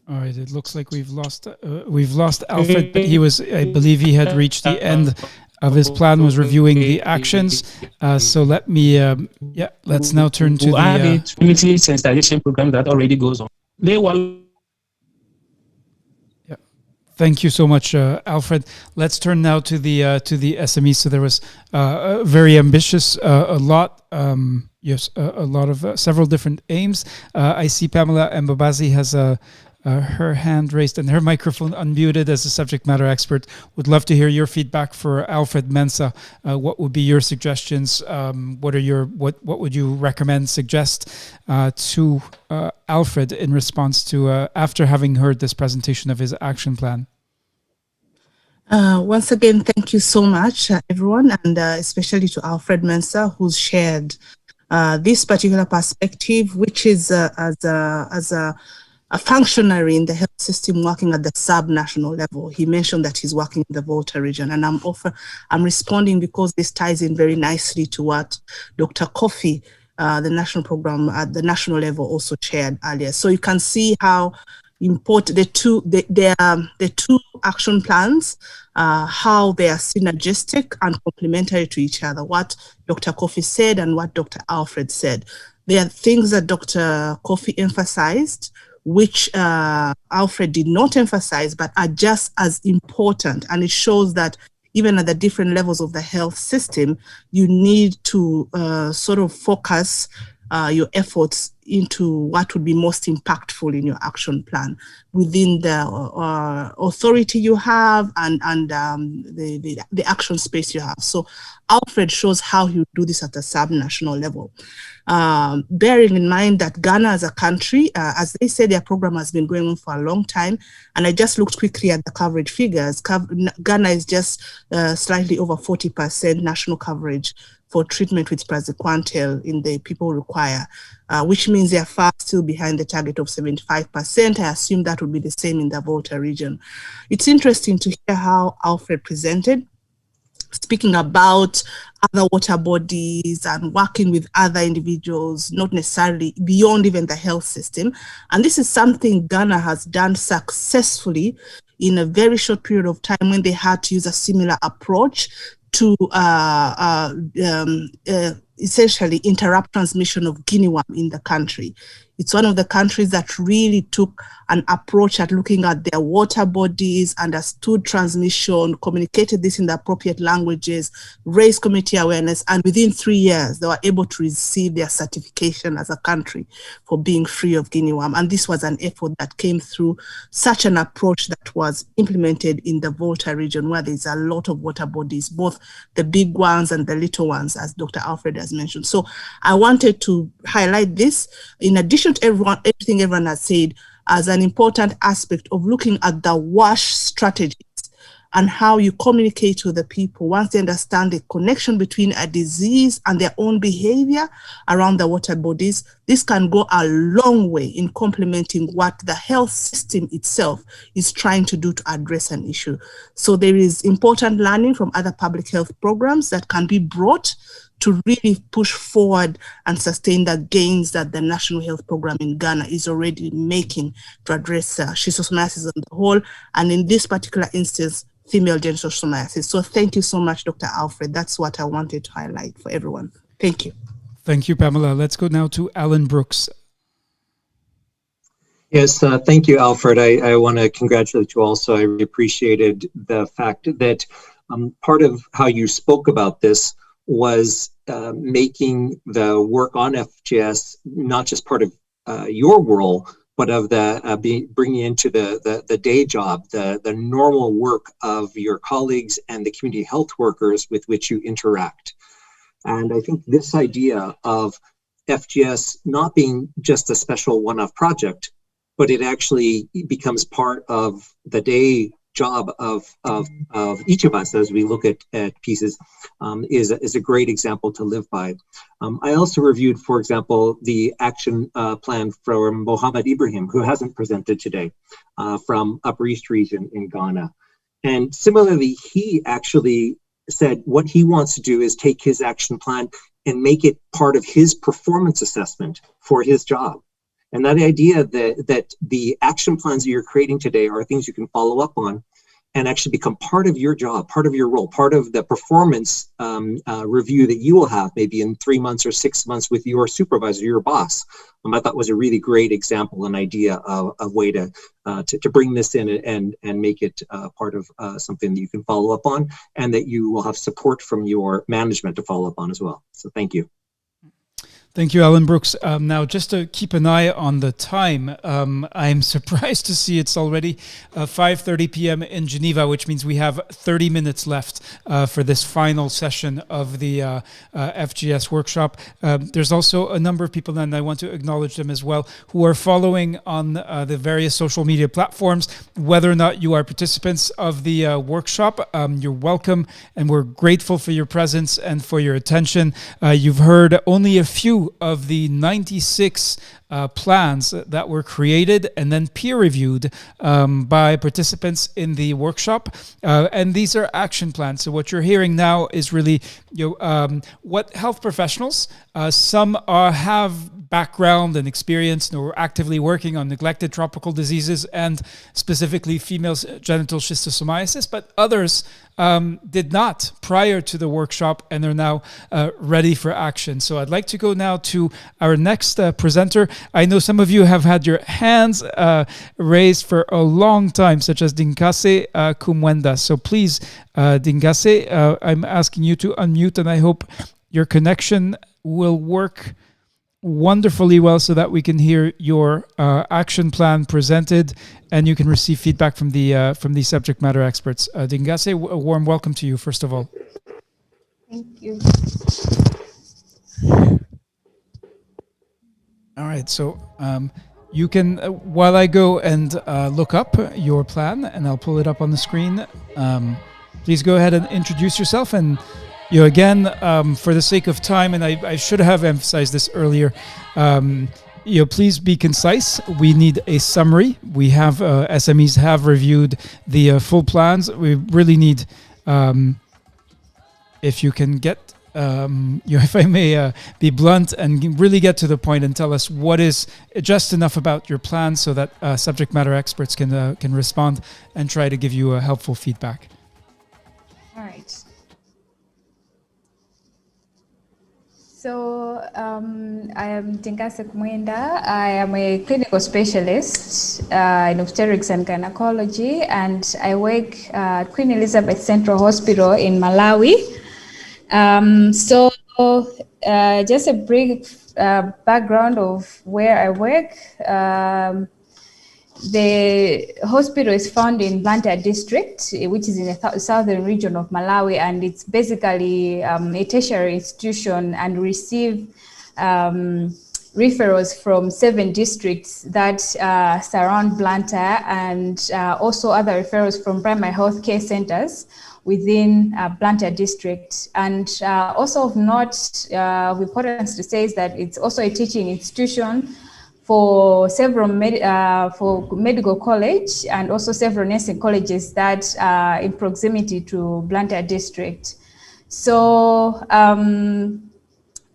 All right, it looks like we've lost Alfred, but he was, I believe he had reached the end of his plan, was reviewing the actions. So let me, let's now turn to the community sensitization program that already goes on. Thank you so much, Alfred. Let's turn now to the SME. So there was very ambitious, a lot of several different aims. I see Pamela Mbabazi has her hand raised and her microphone unmuted as a subject matter expert. Would love to hear your feedback for Alfred Mensah. What would be your suggestions? What would you recommend, suggest to Alfred in response to after having heard this presentation of his action plan? Once again, thank you so much, everyone, and especially to Alfred Mensah, who's shared this particular perspective, which is as a functionary in the health system working at the sub-national level. He mentioned that he's working in the Volta region, and I'm responding because this ties in very nicely to what Dr. Kofi the national program at the national level also shared earlier. So you can see how important the two action plans, how they are synergistic and complementary to each other. What Dr. Kofi said and what Dr. Alfred said. There are things that Dr. Kofi emphasized, which Alfred did not emphasize, but are just as important. And it shows that even at the different levels of the health system, you need to sort of focus your efforts into what would be most impactful in your action plan within the authority you have and the action space you have. So Alfred shows how you do this at a sub-national level. Bearing in mind that Ghana as a country, as they say, their program has been going on for a long time. And I just looked quickly at the coverage figures. Ghana is just slightly over 40% national coverage for treatment with praziquantel in the people require, which means they are far still behind the target of 75%. I assume that would be the same in the Volta region. It's interesting to hear how Alfred presented, speaking about other water bodies and working with other individuals, not necessarily beyond even the health system. And this is something Ghana has done successfully in a very short period of time when they had to use a similar approach to essentially interrupt transmission of guinea worm in the country. It's one of the countries that really took an approach at looking at their water bodies, understood transmission, communicated this in the appropriate languages, raised community awareness, and within 3 years, they were able to receive their certification as a country for being free of guinea worm. And this was an effort that came through such an approach that was implemented in the Volta region, where there's a lot of water bodies, both the big ones and the little ones, as Dr. Alfred has mentioned. So I wanted to highlight this, in addition to everything everyone has said, as an important aspect of looking at the WASH strategies and how you communicate with the people once they understand the connection between a disease and their own behavior around the water bodies. This can go a long way in complementing what the health system itself is trying to do to address an issue. So there is important learning from other public health programs that can be brought to really push forward and sustain the gains that the National Health Program in Ghana is already making to address schistosomiasis on the whole, and in this particular instance, female genital schistosomiasis. So thank you so much, Dr. Alfred. That's what I wanted to highlight for everyone. Thank you. Thank you, Pamela. Let's go now to Alan Brooks. Yes, thank you, Alfred. I want to congratulate you also. I really appreciated the fact that part of how you spoke about this was making the work on FGS not just part of your role, but of the bringing into the day job, the normal work of your colleagues and the community health workers with which you interact. And I think this idea of FGS not being just a special one-off project, but it actually becomes part of the day job of each of us as we look at pieces is a great example to live by. I also reviewed, for example, the action plan from Mohammed Ibrahim, who hasn't presented today, from Upper East region in Ghana. And similarly, he actually said what he wants to do is take his action plan and make it part of his performance assessment for his job. And that idea that the action plans that you're creating today are things you can follow up on and actually become part of your job, part of your role, part of the performance review that you will have maybe in 3 months or 6 months with your supervisor, your boss. I thought was a really great example, an idea of a way to bring this in and make it part of something that you can follow up on and that you will have support from your management to follow up on as well. So thank you. Thank you, Alan Brooks. Now, just to keep an eye on the time, I'm surprised to see it's already 5:30 p.m. in Geneva, which means we have 30 minutes left for this final session of the FGS workshop. There's also a number of people, and I want to acknowledge them as well, who are following on the various social media platforms. Whether or not you are participants of the workshop, you're welcome, and we're grateful for your presence and for your attention. You've heard only a few review of the 96 plans that were created and then peer-reviewed by participants in the workshop. And these are action plans. So what you're hearing now is really what health professionals, some have background and experience and are actively working on neglected tropical diseases and specifically female genital schistosomiasis, but others did not prior to the workshop and are now ready for action. So I'd like to go now to our next presenter. I know some of you have had your hands raised for a long time, such as Dinkase Kumwenda. So please, Dinkase, I'm asking you to unmute, and I hope your connection will work wonderfully well so that we can hear your action plan presented and you can receive feedback from the subject matter experts. Dingase, a warm welcome to you, first of all. Thank you. All right, so you can, while I go and look up your plan, and I'll pull it up on the screen, please go ahead and introduce yourself. And you again, for the sake of time, and I should have emphasized this earlier, please be concise. We need a summary. We have SMEs have reviewed the full plans. We really need, if you can get, if I may be blunt and really get to the point and tell us what is just enough about your plan so that subject matter experts can respond and try to give you a helpful feedback. All right. So I am Tinkase Kumwenda. I am a clinical specialist in obstetrics and gynecology, and I work at Queen Elizabeth Central Hospital in Malawi. Just a brief background of where I work. The hospital is found in Blantyre district, which is in the southern region of Malawi, and it's basically a tertiary institution and receive referrals from 7 districts that surround Blantyre, and also other referrals from primary health care centers within Blantyre district. And also of note, of importance to say is that it's also a teaching institution for several for medical college and also several nursing colleges that are in proximity to Blantyre district. So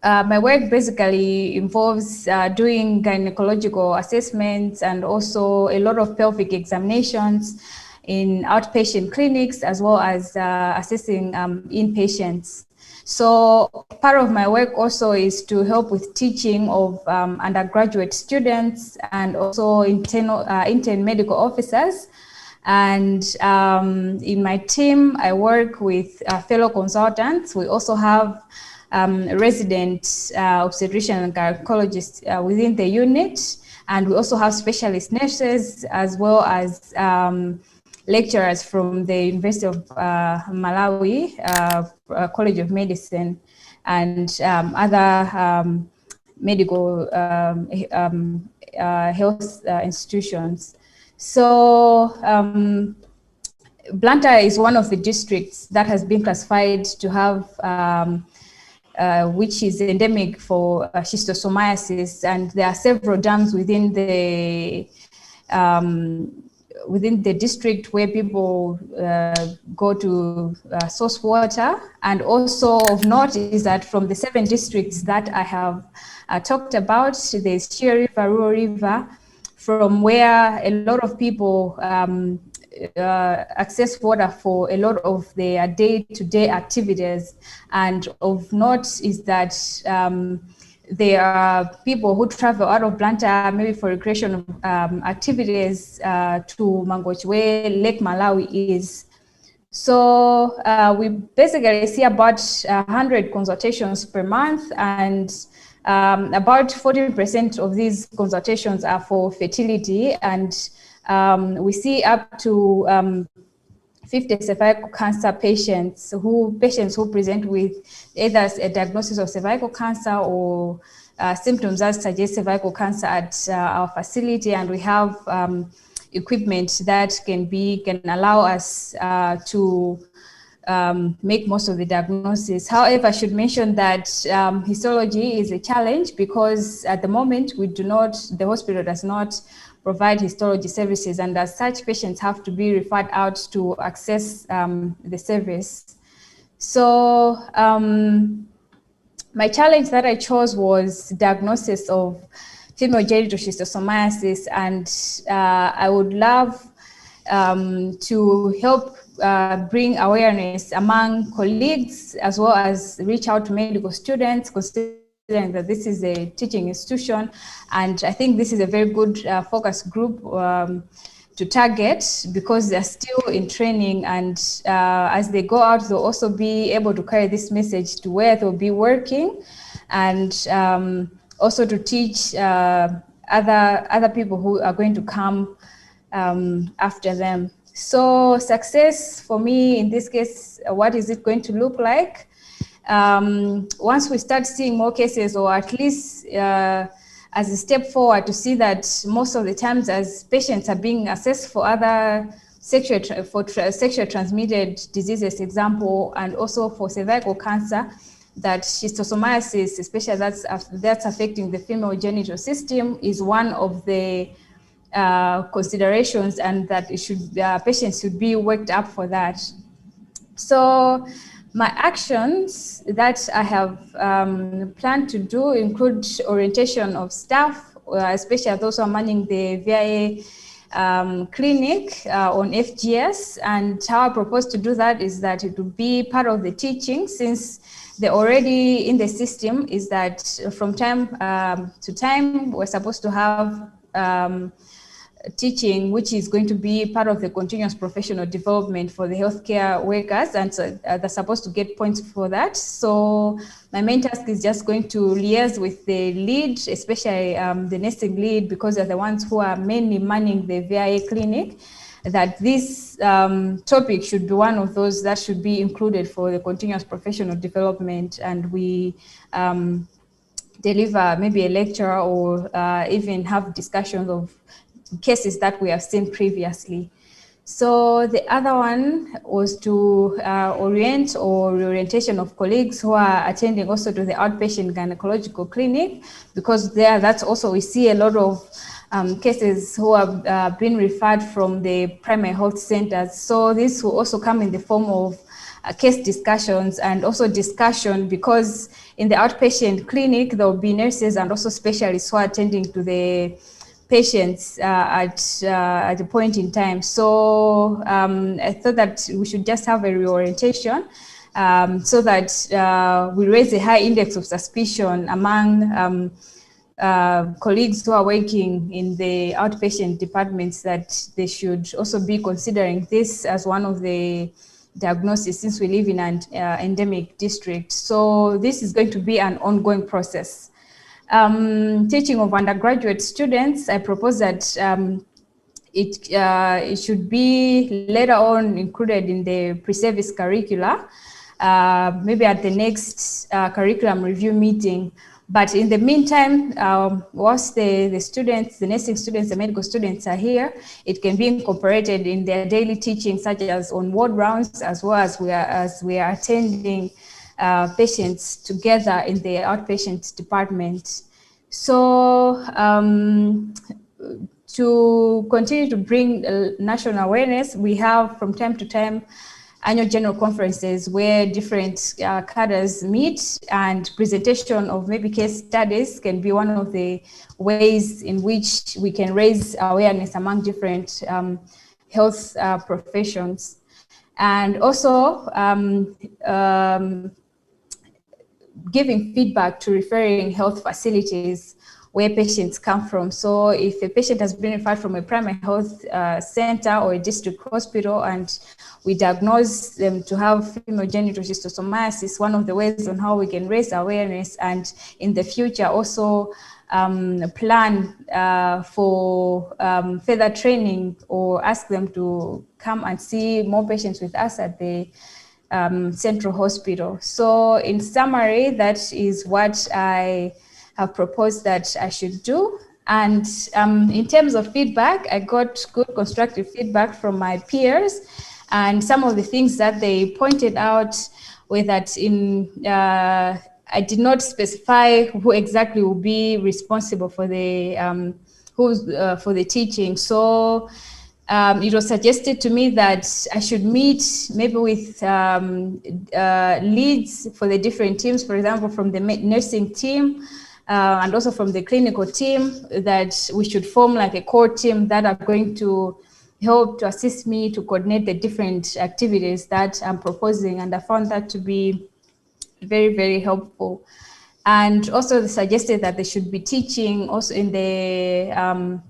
my work basically involves doing gynecological assessments and also a lot of pelvic examinations in outpatient clinics, as well as assessing inpatients. So part of my work also is to help with teaching of undergraduate students and also intern medical officers. And in my team, I work with fellow consultants. We also have resident obstetrician and gynecologists within the unit. And we also have specialist nurses as well as lecturers from the University of Malawi, College of Medicine, and other medical health institutions. So Blantyre is one of the districts that has been classified to have which is endemic for schistosomiasis, and there are several dams within the district where people go to source water. And also of note is that from the 7 districts that I have talked about, there's Shire River, Rural River, from where a lot of people access water for a lot of their day-to-day activities. And of note is that there are people who travel out of Blantyre maybe for recreational activities to Mangochi, where Lake Malawi is. So we basically see about 100 consultations per month, and about 40% of these consultations are for fertility, and we see up to 50 cervical cancer patients who present with either a diagnosis of cervical cancer or symptoms that suggest cervical cancer at our facility. And we have equipment that can allow us to make most of the diagnosis. However, I should mention that histology is a challenge because at the moment the hospital does not provide histology services, and as such, patients have to be referred out to access the service. So my challenge that I chose was diagnosis of female genital schistosomiasis, and I would love to help bring awareness among colleagues as well as reach out to medical students, considering that this is a teaching institution, and I think this is a very good focus group to target because they're still in training, and as they go out, they'll also be able to carry this message to where they'll be working, and also to teach other people who are going to come after them. So success for me in this case, what is it going to look like? Once we start seeing more cases, or at least as a step forward to see that most of the times as patients are being assessed for other sexually transmitted diseases, example, and also for cervical cancer, that schistosomiasis, especially that's affecting the female genital system, is one of the considerations, and that patients should be worked up for that. So my actions that I have planned to do include orientation of staff, especially those who are manning the VIA clinic on FGS, and how I propose to do that is that it will be part of the teaching, since they're already in the system, is that from time to time we're supposed to have teaching, which is going to be part of the continuous professional development for the healthcare workers, and so they're supposed to get points for that. So my main task is just going to liaise with the lead, especially the nursing lead, because they're the ones who are mainly manning the VIA clinic, that this topic should be one of those that should be included for the continuous professional development, and we deliver maybe a lecture or even have discussions of cases that we have seen previously. So the other one was to orient or reorientation of colleagues who are attending also to the outpatient gynecological clinic, because that's also, we see a lot of cases who have been referred from the primary health centers. So this will also come in the form of case discussions and also discussion, because in the outpatient clinic, there will be nurses and also specialists who are attending to the patients at a point in time. So I thought that we should just have a reorientation so that we raise a high index of suspicion among colleagues who are working in the outpatient departments, that they should also be considering this as one of the diagnoses, since we live in an endemic district. So this is going to be an ongoing process. Teaching of undergraduate students, I propose that it should be later on included in the pre-service curricula, maybe at the next curriculum review meeting. But in the meantime, whilst the students, the nursing students, the medical students are here, it can be incorporated in their daily teaching, such as on ward rounds, as well as we are attending patients together in the outpatient department. So to continue to bring national awareness, we have from time to time annual general conferences where different cadres meet, and presentation of maybe case studies can be one of the ways in which we can raise awareness among different health professions. And also giving feedback to referring health facilities where patients come from. So if a patient has been referred from a primary health center or a district hospital, and we diagnose them to have female genital schistosomiasis, one of the ways on how we can raise awareness, and in the future also plan for further training, or ask them to come and see more patients with us at the central hospital. So in summary, that is what I have proposed that I should do. And in terms of feedback, I got good constructive feedback from my peers. And some of the things that they pointed out were that I did not specify who exactly will be responsible for the for the teaching. So it was suggested to me that I should meet maybe with leads for the different teams, for example, from the nursing team and also from the clinical team, that we should form like a core team that are going to help to assist me to coordinate the different activities that I'm proposing. And I found that to be very, very helpful. And also they suggested that they should be teaching also in the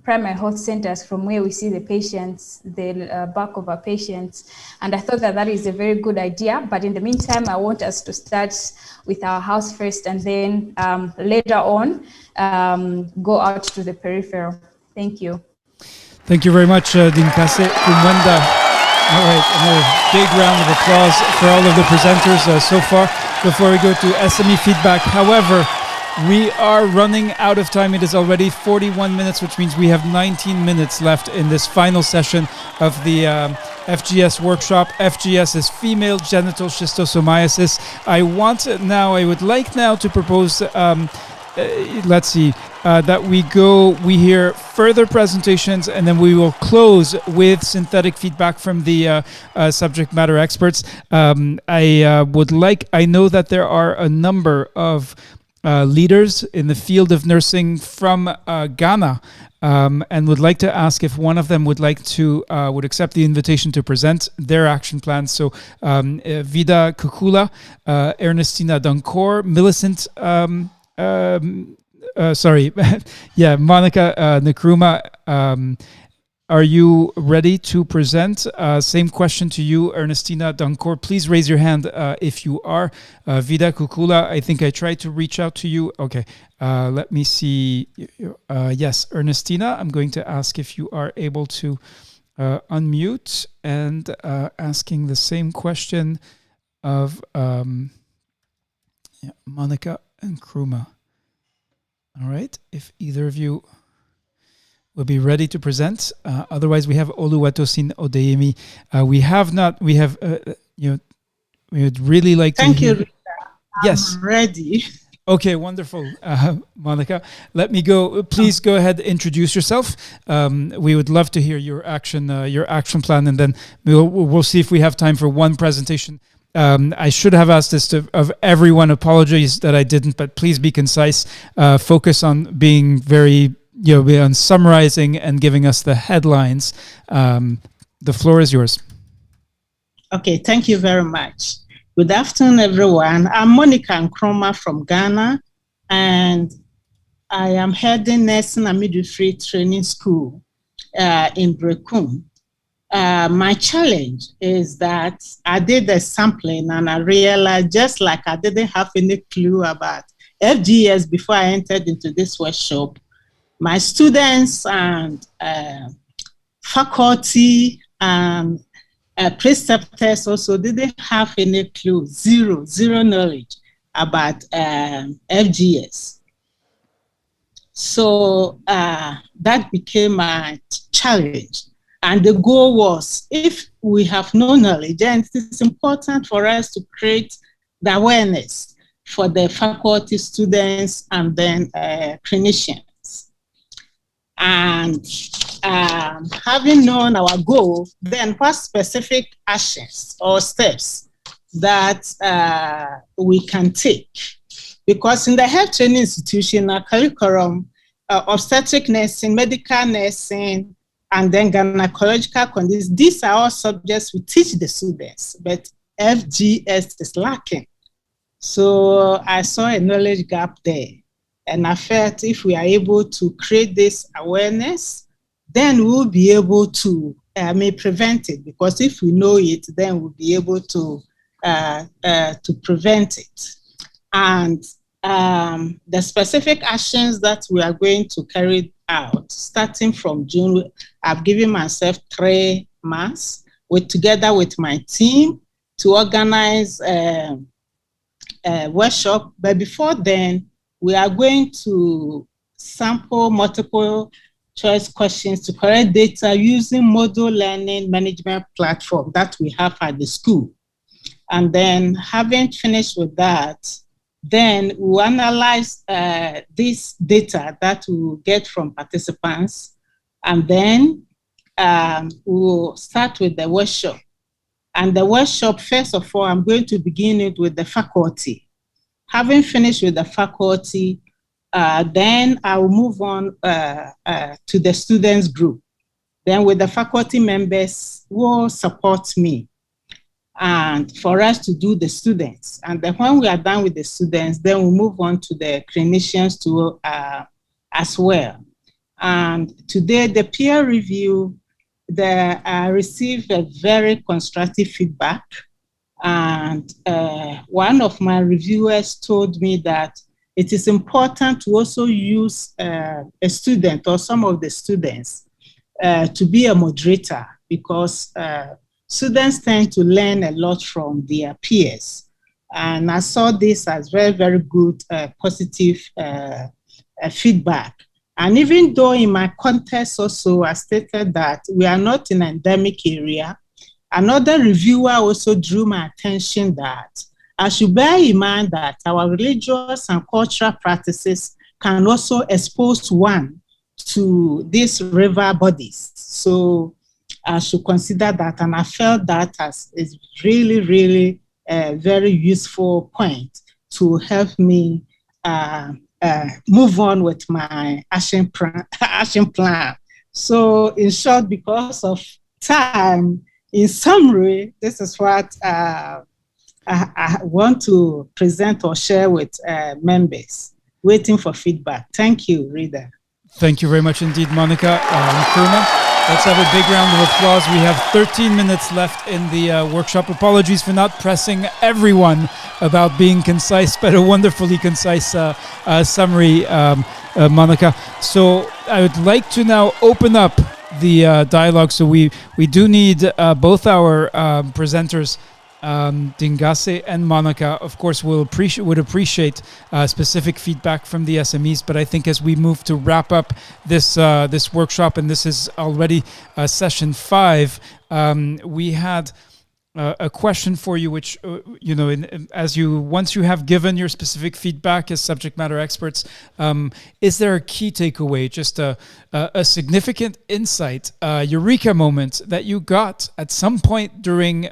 primary health centers from where we see the patients, the bulk of our patients. And I thought that that is a very good idea. But in the meantime, I want us to start with our house first and then later on go out to the peripheral. Thank you. Thank you very much, Dinkase Kumwenda. All right, another big round of applause for all of the presenters so far. Before we go to SME feedback, however, we are running out of time. It is already 41 minutes, which means we have 19 minutes left in this final session of the FGS workshop. FGS is Female Genital Schistosomiasis. I would like now to propose, that we hear further presentations, and then we will close with synthetic feedback from the subject matter experts. I know that there are a number of leaders in the field of nursing from Ghana, and would like to ask if one of them would accept the invitation to present their action plans. So Vida Kukula, Ernestina Dancor, Millicent Monica Nkrumah, are you ready to present? Same question to you, Ernestina Dancor. Please raise your hand if you are. Vida Kukula, I think I tried to reach out to you. Okay, let me see. Yes, Ernestina, I'm going to ask if you are able to unmute, and asking the same question of Monica Nkrumah. All right, if either of you will be ready to present. Otherwise, we have Oluwatosin Odeyemi. We would really like to Thank hear. you, Rita. Yes. I'm ready. Okay, wonderful. Monica, let me go. Please go ahead, introduce yourself. We would love to hear your action plan, and then we'll see if we have time for one presentation. I should have asked this of everyone. Apologies that I didn't, but please be concise. Focus on being very, on summarizing and giving us the headlines. The floor is yours. Okay, thank you very much. Good afternoon, everyone. I'm Monica Nkrumah from Ghana, and I am heading Nursing and Midwifery Training School in Brekum. My challenge is that I did the sampling and I realized, just like I didn't have any clue about FGS before I entered into this workshop, my students and faculty and preceptors also didn't have any clue, zero knowledge about FGS. So that became my challenge. And the goal was, if we have no knowledge, then it is important for us to create the awareness for the faculty, students, and then clinicians. And having known our goal, then what specific actions or steps that we can take? Because in the health training institution, our curriculum, obstetric nursing, medical nursing, and then gynecological conditions, these are all subjects we teach the students, but FGS is lacking. So I saw a knowledge gap there. And I felt if we are able to create this awareness, then we'll be able to prevent it. Because if we know it, then we'll be able to prevent it. And the specific actions that we are going to carry out, starting from June, I've given myself 3 months together with my team to organize a workshop. But before then, we are going to sample multiple choice questions to collect data using model learning management platform that we have at the school. And then having finished with that, then we'll analyze this data that we'll get from participants. And then we'll start with the workshop. And the workshop, first of all, I'm going to begin it with the faculty. Having finished with the faculty, then I'll move on to the students group. Then with the faculty members will support me and for us to do the students. And then when we are done with the students, then we'll move on to the clinicians too, as well. And today, the peer review, I received a very constructive feedback. And one of my reviewers told me that it is important to also use a student or some of the students to be a moderator, because students tend to learn a lot from their peers. And I saw this as very, very good, positive feedback. And even though in my context also I stated that we are not in an endemic area, another reviewer also drew my attention that I should bear in mind that our religious and cultural practices can also expose one to these river bodies. So I should consider that, and I felt that as is really, really a very useful point to help me move on with my action plan. So in short, because of time, in summary, this is what I want to present or share with members, waiting for feedback. Thank you, Rita. Thank you very much indeed, Monica Nkrumah. Let's have a big round of applause. We have 13 minutes left in the workshop. Apologies for not pressing everyone about being concise, but a wonderfully concise summary, Monica. So I would like to now open up the dialogue. So we do need both our presenters, Dingase and Monica, of course, would appreciate specific feedback from the SMEs. But I think as we move to wrap up this workshop, and this is already session 5, we had a question for you, which once you have given your specific feedback as subject matter experts, is there a key takeaway, just a significant insight, eureka moment that you got at some point during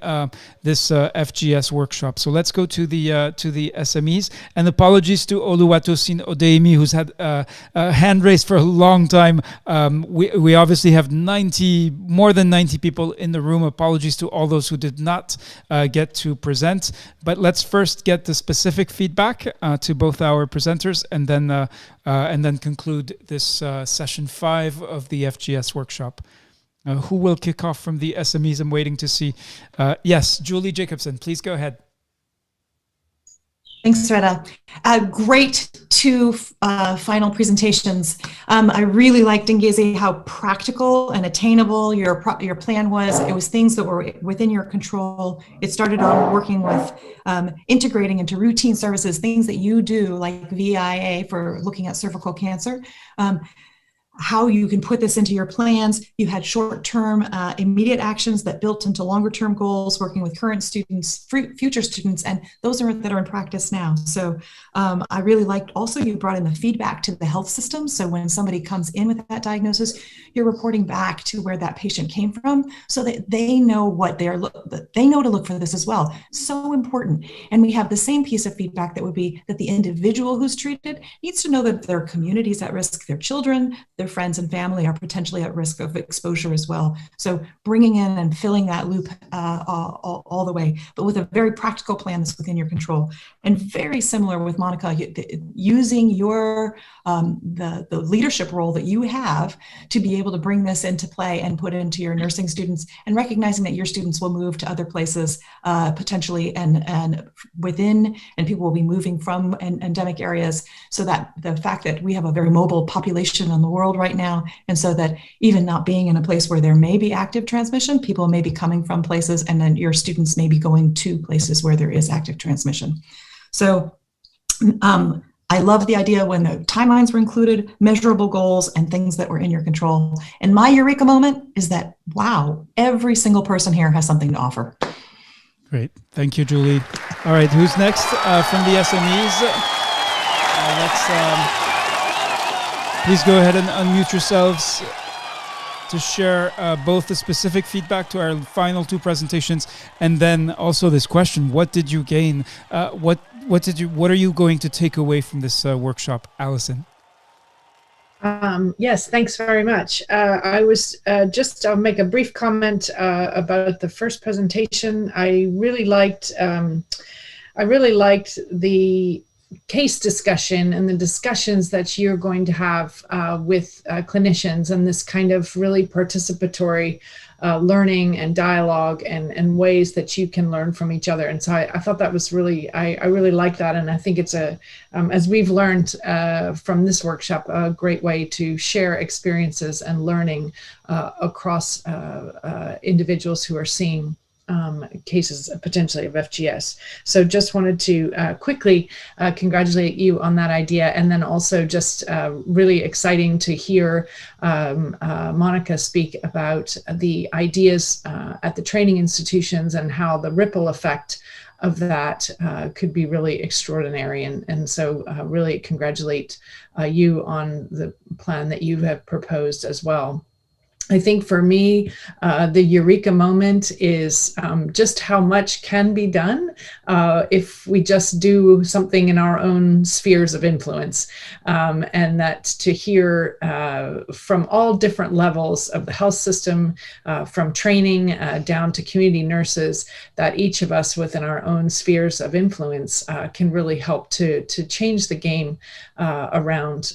this FGS workshop? So let's go to the SMEs, and apologies to Oluwatosin Odeimi, who's had a hand raised for a long time. We obviously have more than 90 people in the room. Apologies to all those who did not get to present, but let's first get the specific feedback to both our presenters, and then conclude this session 5 of the FGS workshop. Who will kick off from the SMEs? I'm waiting to see. Yes, Julie Jacobson, please go ahead. Thanks, Reda. Great 2 final presentations. I really liked, Ngeze, how practical and attainable your plan was. It was things that were within your control. It started on working with integrating into routine services, things that you do, like VIA for looking at cervical cancer. How you can put this into your plans. You had short-term immediate actions that built into longer-term goals, working with current students, future students, and those that are in practice now. So I really liked also you brought in the feedback to the health system. So when somebody comes in with that diagnosis, you're reporting back to where that patient came from, so that they know they know to look for this as well. So important. And we have the same piece of feedback that would be that the individual who's treated needs to know that their community is at risk, their children, their friends and family are potentially at risk of exposure as well. So bringing in and filling that loop all the way, but with a very practical plan that's within your control. And very similar with Monica, using your the leadership role that you have to be able to bring this into play and put into your nursing students, and recognizing that your students will move to other places potentially and within, and people will be moving from endemic areas, so that the fact that we have a very mobile population in the world right now, and so that even not being in a place where there may be active transmission, people may be coming from places, and then your students may be going to places where there is active transmission. So I love the idea when the timelines were included, measurable goals, and things that were in your control. And my eureka moment is that, wow, every single person here has something to offer. Great. Thank you, Julie. All right, who's next from the SMEs? Please go ahead and unmute yourselves to share both the specific feedback to our final two presentations and then also this question: what did you gain? What are you going to take away from this workshop, Alison? Yes, thanks very much. I'll make a brief comment about the first presentation. I really liked the case discussion and the discussions that you're going to have with clinicians, and this kind of really participatory learning and dialogue and ways that you can learn from each other. And so I thought that was really, I really like that. And I think it's as we've learned from this workshop, a great way to share experiences and learning across individuals who are seeing cases potentially of FGS. So just wanted to quickly congratulate you on that idea, and then also just really exciting to hear Monica speak about the ideas at the training institutions and how the ripple effect of that could be really extraordinary. And so really congratulate you on the plan that you have proposed as well. I think for me, the eureka moment is just how much can be done if we just do something in our own spheres of influence. And that to hear from all different levels of the health system, from training down to community nurses, that each of us within our own spheres of influence can really help to change the game around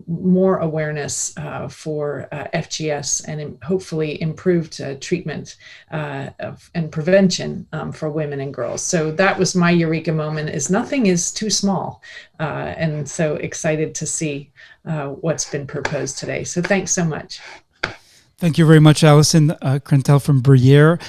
more awareness for FGS and hopefully improved treatment and prevention for women and girls. So that was my eureka moment, is nothing is too small. And so excited to see what's been proposed today. So thanks so much. Thank you very much, Alison Krentel from Bruyere.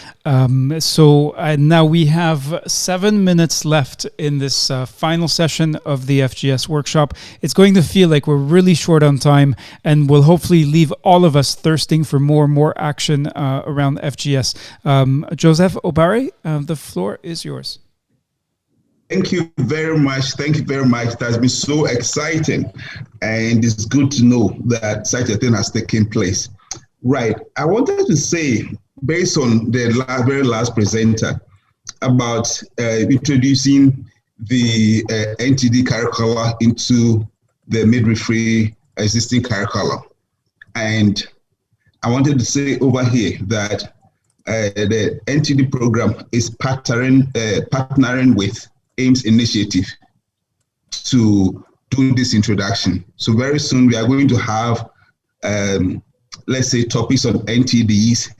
So now we have 7 minutes left in this final session of the FGS workshop. It's going to feel like we're really short on time, and will hopefully leave all of us thirsting for more and more action around FGS. Joseph Obare, the floor is yours. Thank you very much. Thank you very much. It has been so exciting, and it's good to know that such a thing has taken place. Right. I wanted to say, based on the very last presenter, about introducing the NTD curricula into the midwifery existing curricula. And I wanted to say over here that the NTD program is partnering with AIMS Initiative to do this introduction. So very soon we are going to have let's say topics on NTDs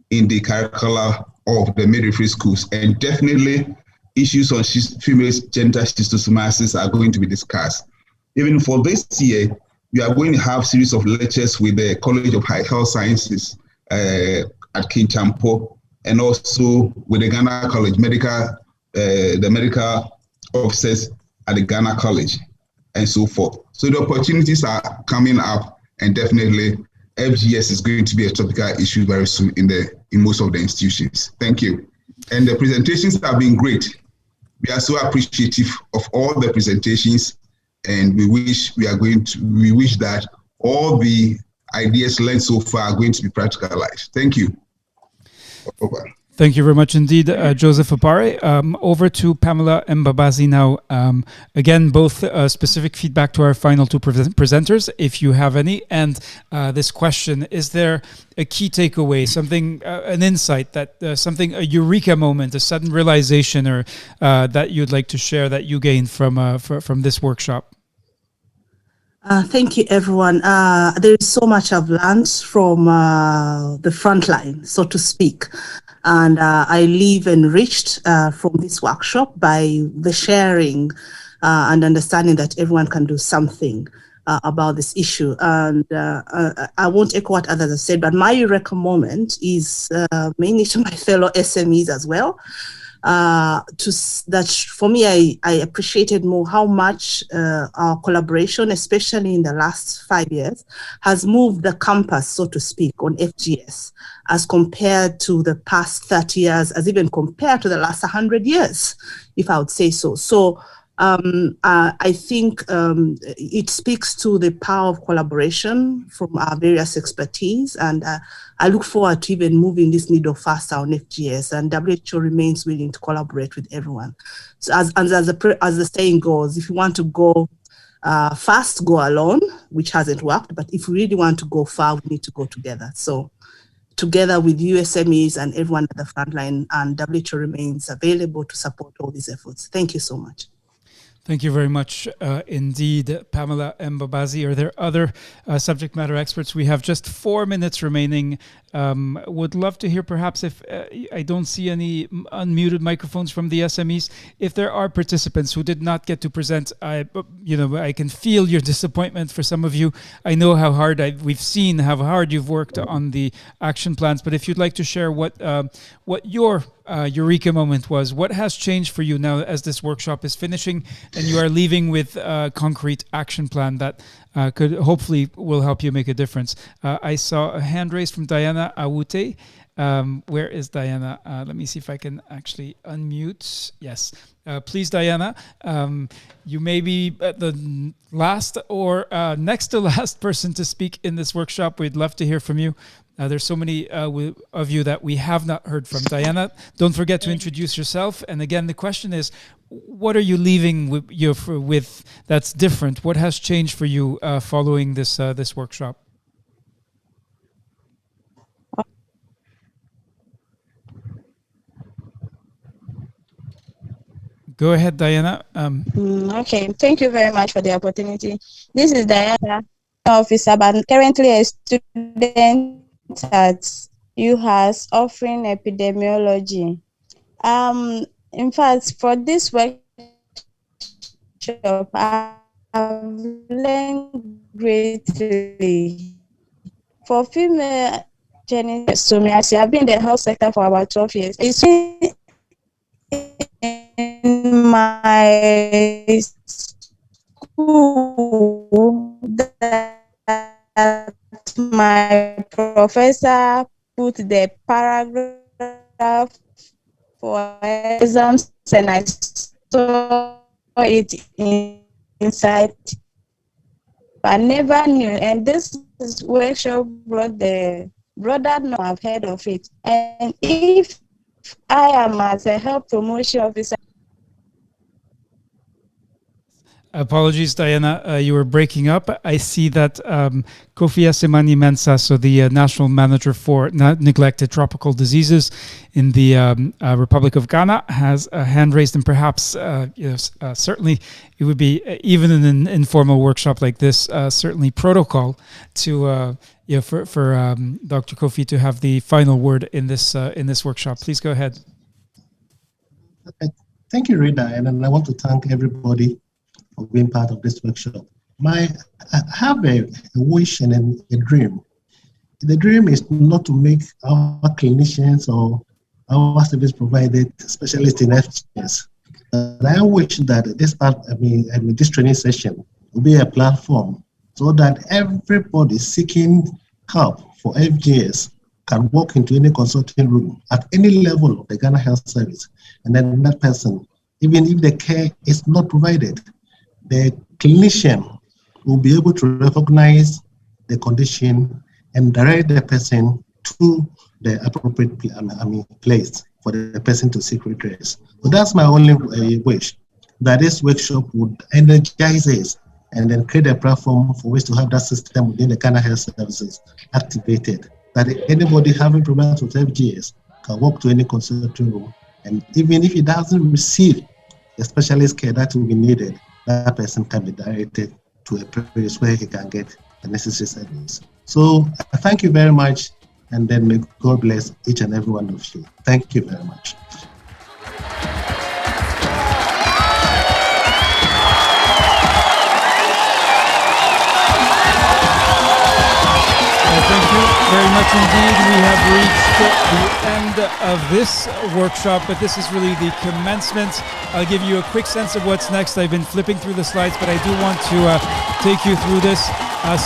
in the curricula of the midwifery schools, and definitely issues on female genital schistosomiasis are going to be discussed. Even for this year, we are going to have a series of lectures with the College of Health Sciences at Kinchampo, and also with the Ghana College the medical officers at the Ghana College, and so forth. So the opportunities are coming up, and definitely FGS is going to be a topical issue very soon in most of the institutions. Thank you. And the presentations have been great. We are so appreciative of all the presentations, and we wish that all the ideas learned so far are going to be practicalized. Thank you. Over. Thank you very much indeed, Joseph Opare. Over to Pamela Mbabazi now. Again, both specific feedback to our final two presenters, if you have any. And this question: is there a key takeaway, something, an insight, that a eureka moment, a sudden realization, or that you'd like to share that you gained from this workshop? Thank you, everyone. There is so much I've learned from the front line, so to speak. And I leave enriched from this workshop by the sharing and understanding that everyone can do something about this issue. And I won't echo what others have said, but my eureka moment is mainly to my fellow SMEs as well. for me, I appreciated more how much our collaboration, especially in the last 5 years, has moved the campus, so to speak, on FGS as compared to the past 30 years, as even compared to the last 100 years, if I would say so. So I think it speaks to the power of collaboration from our various expertise, and I look forward to even moving this needle faster on FGS, and WHO remains willing to collaborate with everyone. So as the saying goes, if you want to go fast, go alone, which hasn't worked, but if we really want to go far, we need to go together. So together with USMEs and everyone at the front line, and WHO remains available to support all these efforts. Thank you so much. Thank you very much indeed, Pamela Mbabazi. Are there other subject matter experts? We have just 4 minutes remaining. Would love to hear perhaps if I don't see any unmuted microphones from the SMEs. If there are participants who did not get to present, I can feel your disappointment for some of you. I know how hard we've seen how hard you've worked on the action plans. But if you'd like to share what your eureka moment was, what has changed for you now as this workshop is finishing and you are leaving with a concrete action plan that could hopefully will help you make a difference. I saw a hand raised from Diana Awute. Where is Diana? Let me see if I can actually unmute. Yes. Please, Diana, you may be the last or next to last person to speak in this workshop. We'd love to hear from you. There's so many of you that we have not heard from. Diana, don't forget to introduce yourself. And again, the question is, what are you leaving with that's different? What has changed for you following this workshop? Go ahead, Diana. Okay, thank you very much for the opportunity. This is Diana, officer, but currently a student at UHAS offering epidemiology. In fact, for this workshop, I've learned greatly. For female genital schistosomiasis, I've been in the health sector for about 12 years. It's in my school that my professor put the paragraph for exams and I saw it inside. I never knew, and this workshop brought that no, I've heard of it. And if I am as a health promotion officer. Apologies, Diana, you were breaking up. I see that Kofi Asemani Mensah, so the National Manager for Neglected Tropical Diseases in the Republic of Ghana, has a hand raised, and perhaps certainly it would be, even in an informal workshop like this, certainly protocol to for Dr. Kofi to have the final word in this workshop. Please go ahead. Thank you, Rita, and I want to thank everybody for being part of this workshop. I have a wish and a dream. The dream is not to make our clinicians or our service provided specialists in FGS. But I wish that this training session will be a platform so that everybody seeking help for FGS can walk into any consulting room at any level of the Ghana Health Service, and then that person, even if the care is not provided, the clinician will be able to recognize the condition and direct the person to the appropriate place for the person to seek redress. So that's my only wish, that this workshop would energize us and then create a platform for which to have that system within the Ghana Health Services activated, that anybody having problems with FGS can walk to any consulting room, and even if he doesn't receive the specialist care that will be needed, that person can be directed to a place where he can get the necessary service. So thank you very much, and then may God bless each and every one of you. Thank you very much. Thank you very much indeed. We have reached the end end of this workshop, but this is really the commencement. I'll give you a quick sense of what's next. I've been flipping through the slides, but I do want to take you through this.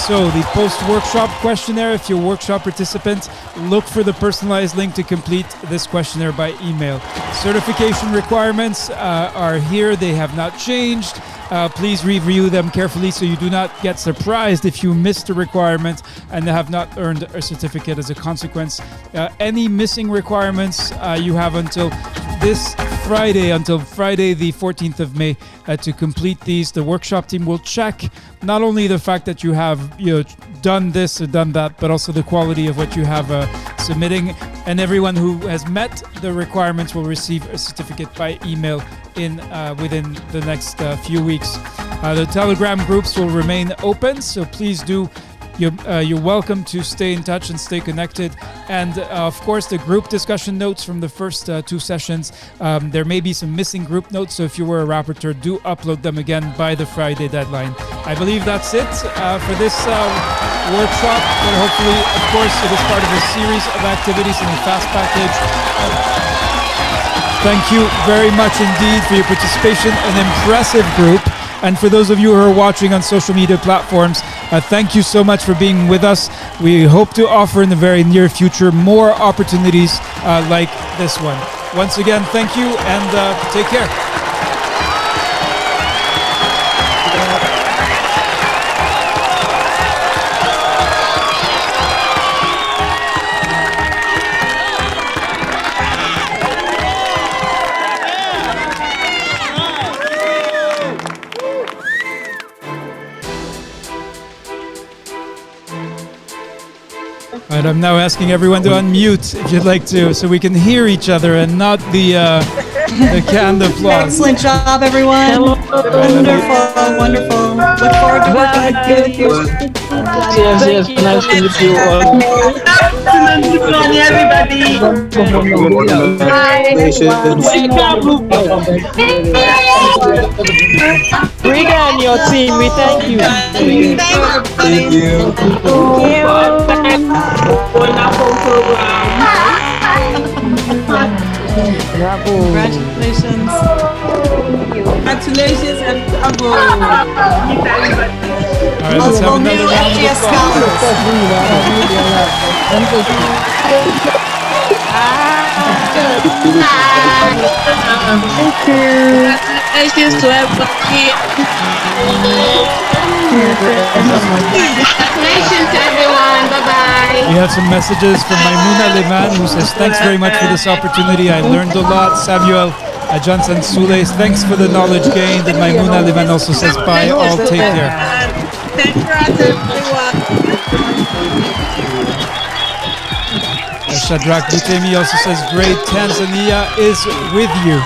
So the post-workshop questionnaire, if you're a workshop participant, look for the personalized link to complete this questionnaire by email. Certification requirements are here. They have not changed. Please review them carefully so you do not get surprised if you missed a requirement and have not earned a certificate as a consequence. Any missing requirements, you have until this Friday, the 14th of May, to complete these. The workshop team will check not only the fact that you have done this or done that, but also the quality of what you have submitting. And everyone who has met the requirements will receive a certificate by email within the next few weeks. The Telegram groups will remain open, so please do. You're welcome to stay in touch and stay connected. And of course, the group discussion notes from the first two sessions, there may be some missing group notes, so if you were a rapporteur, do upload them again by the Friday deadline. I believe that's it for this workshop, but hopefully, of course, it is part of a series of activities in the FAST package. Thank you very much indeed for your participation, an impressive group. And for those of you who are watching on social media platforms, thank you so much for being with us. We hope to offer in the very near future more opportunities like this one. Once again, thank you and take care. All right, I'm now asking everyone to unmute if you'd like to, so we can hear each other and not the canned applause. Excellent job, everyone. Hello. Wonderful, wonderful. Look forward to working with you. Yes, nice to meet you all. Good morning, everybody. Rita and your team, we thank you. Thank you. Wonderful program. Congratulations. Congratulations and bravo. All right, let's have another round of FGS applause. Thank you. Congratulations to everybody. Congratulations to everyone. Bye-bye. We have some messages from Maimouna Liman, who says, thanks very much for this opportunity. I learned a lot. Samuel Johnson Soule, thanks for the knowledge gained. And Maimouna Liman also says, bye, all take care. Congrats, everyone. Shadrach Butemi also says, great, Tanzania is with you.